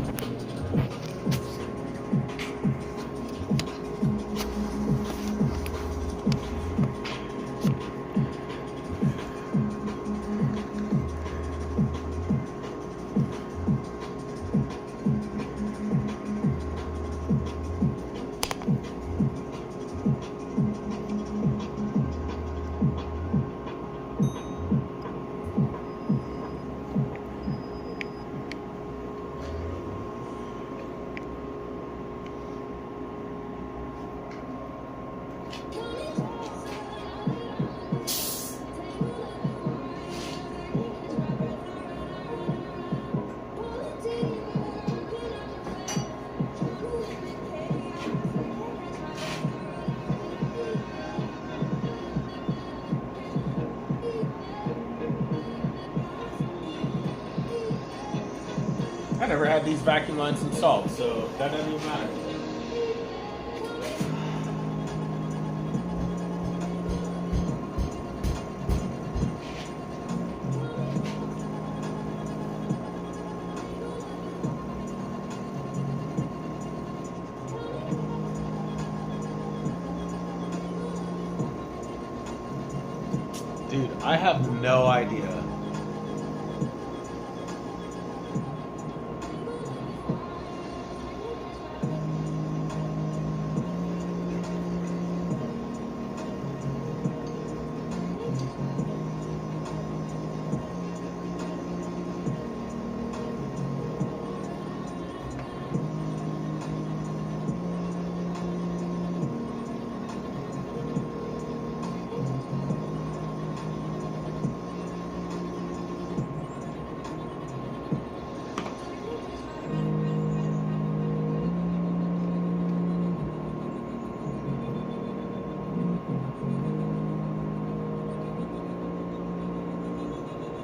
never had these vacuum lines installed, so that doesn't even matter. Dude, I have no idea.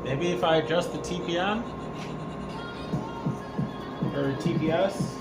Maybe if I adjust the TPM or TPS.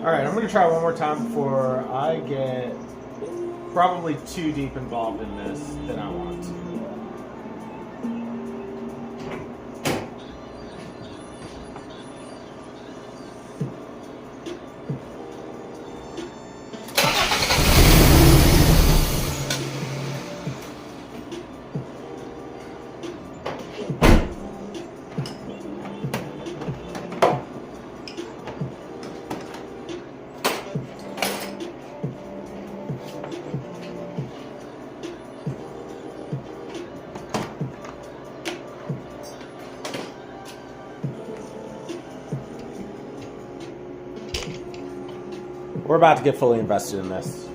Alright, I'm going to try one more time before I get probably too deep involved in this than I want to. We're about to get fully invested in this.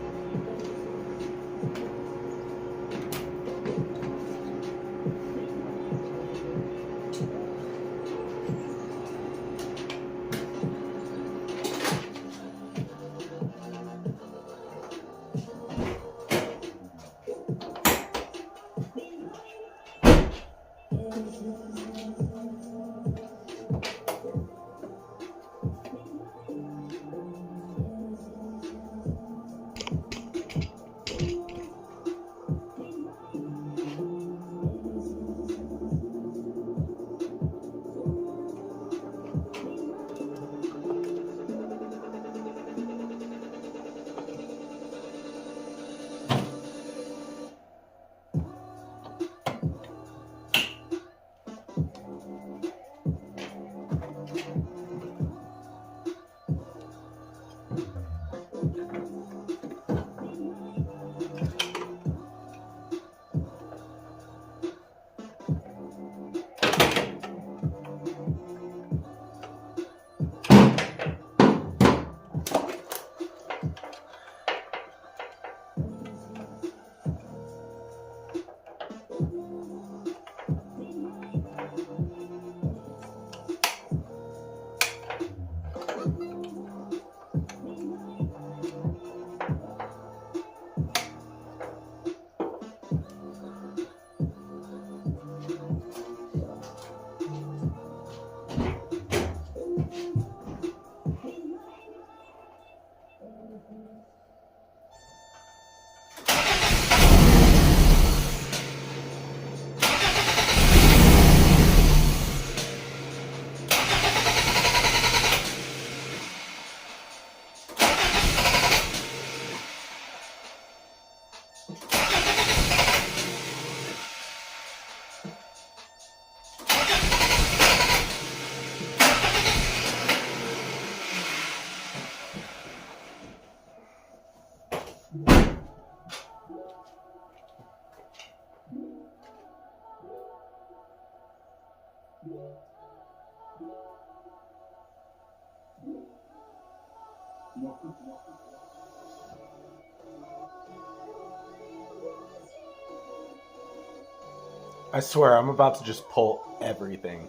I swear, I'm about to just pull everything.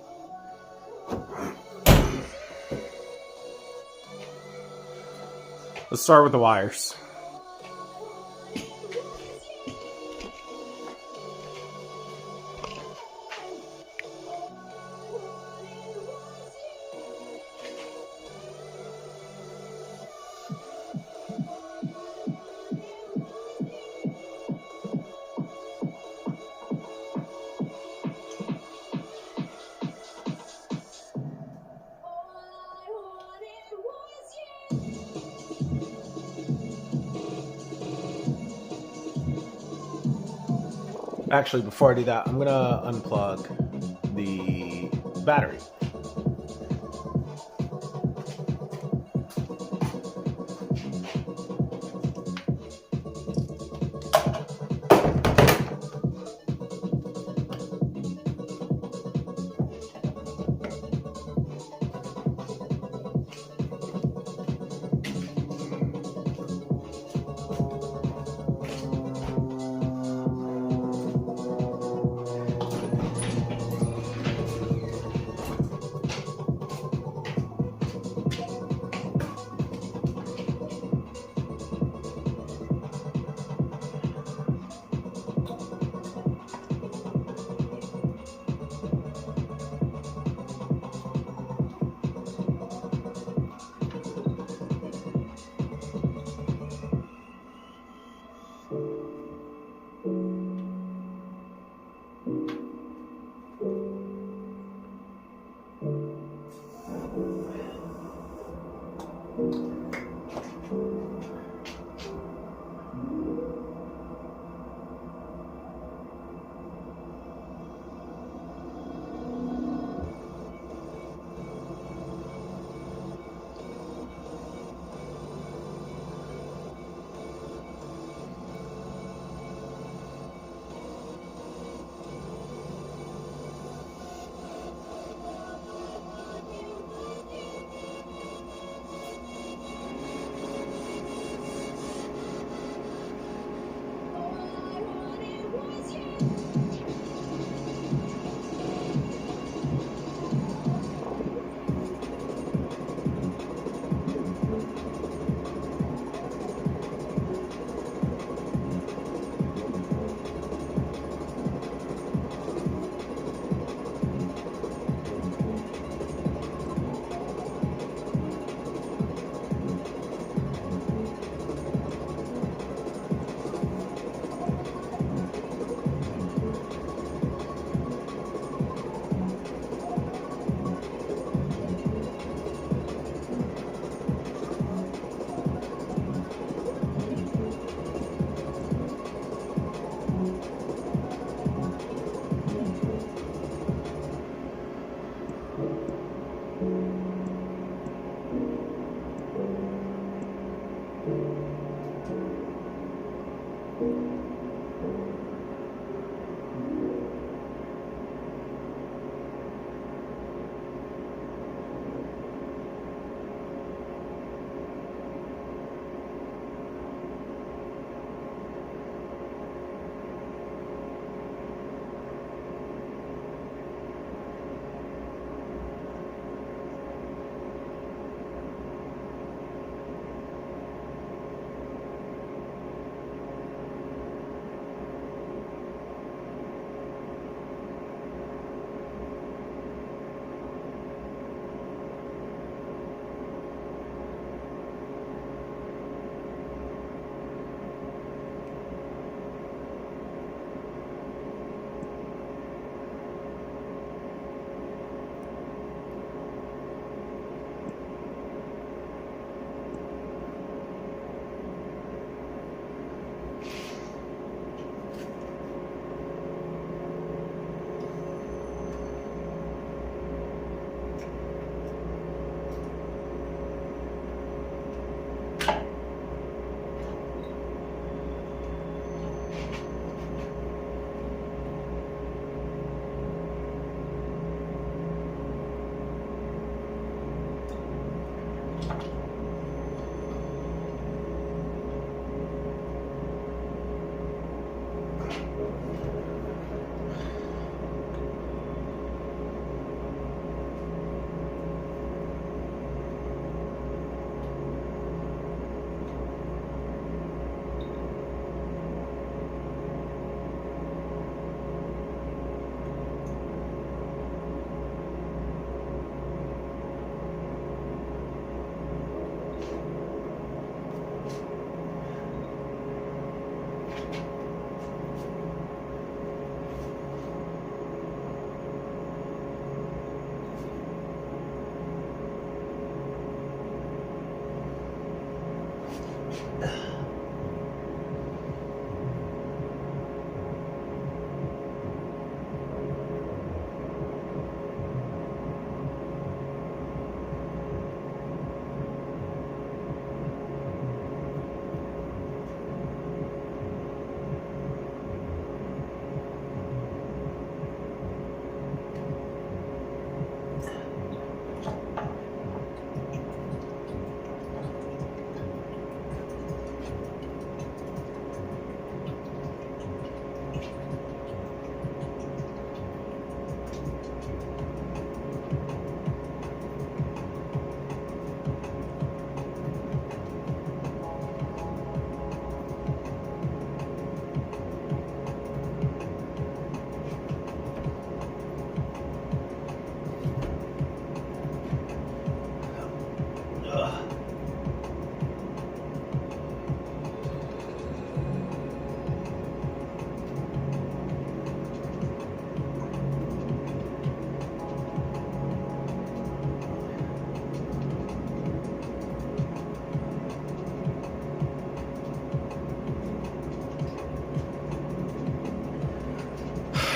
Let's start with the wires. Actually, before I do that, I'm gonna unplug the battery.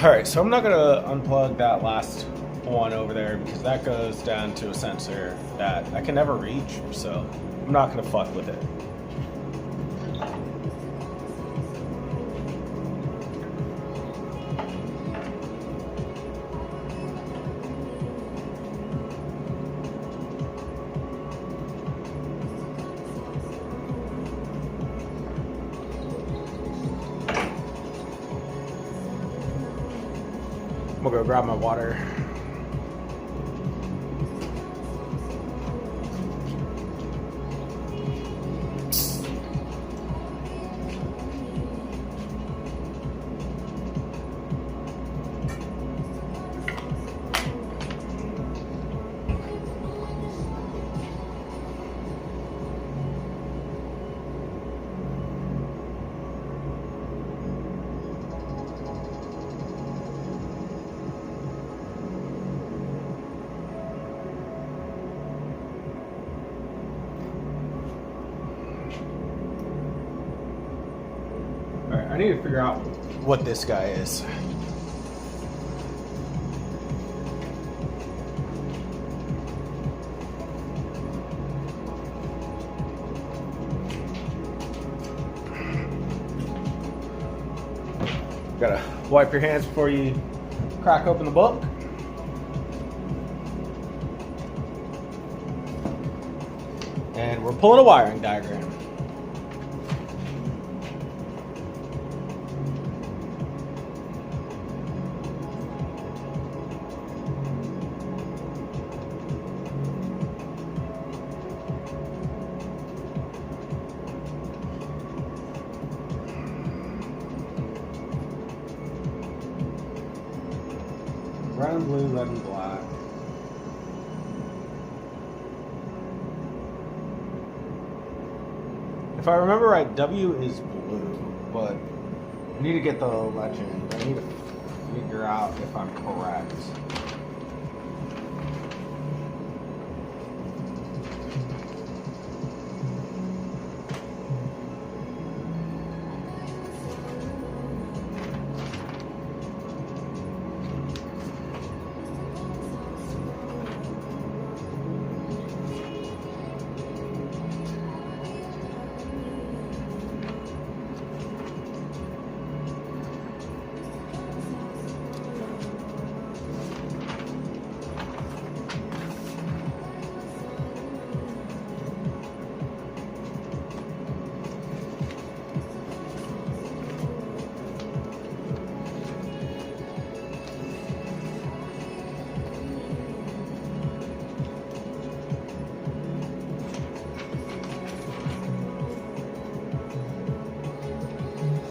Alright, so I'm not going to unplug that last one over there because that goes down to a sensor that I can never reach, so I'm not going to fuck with it. I'm gonna go grab my water. Alright, I need to figure out what this guy is. Gotta wipe your hands before you crack open the book. And we're pulling a wiring diagram. Red and blue, red and black. If I remember right, W is blue, but I need to get the legend. I need to figure out if I'm correct.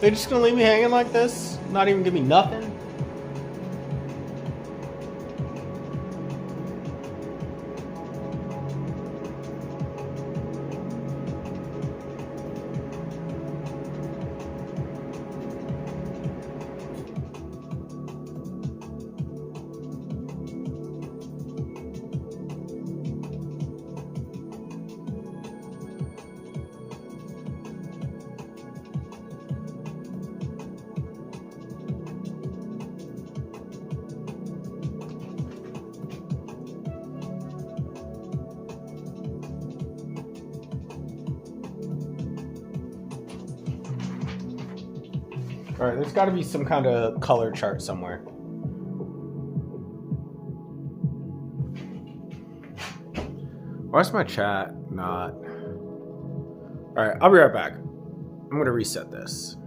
They're just gonna leave me hanging like this? Not even give me nothing? Alright, there's gotta be some kind of color chart somewhere. Why is my chat not... Alright, I'll be right back. I'm gonna reset this.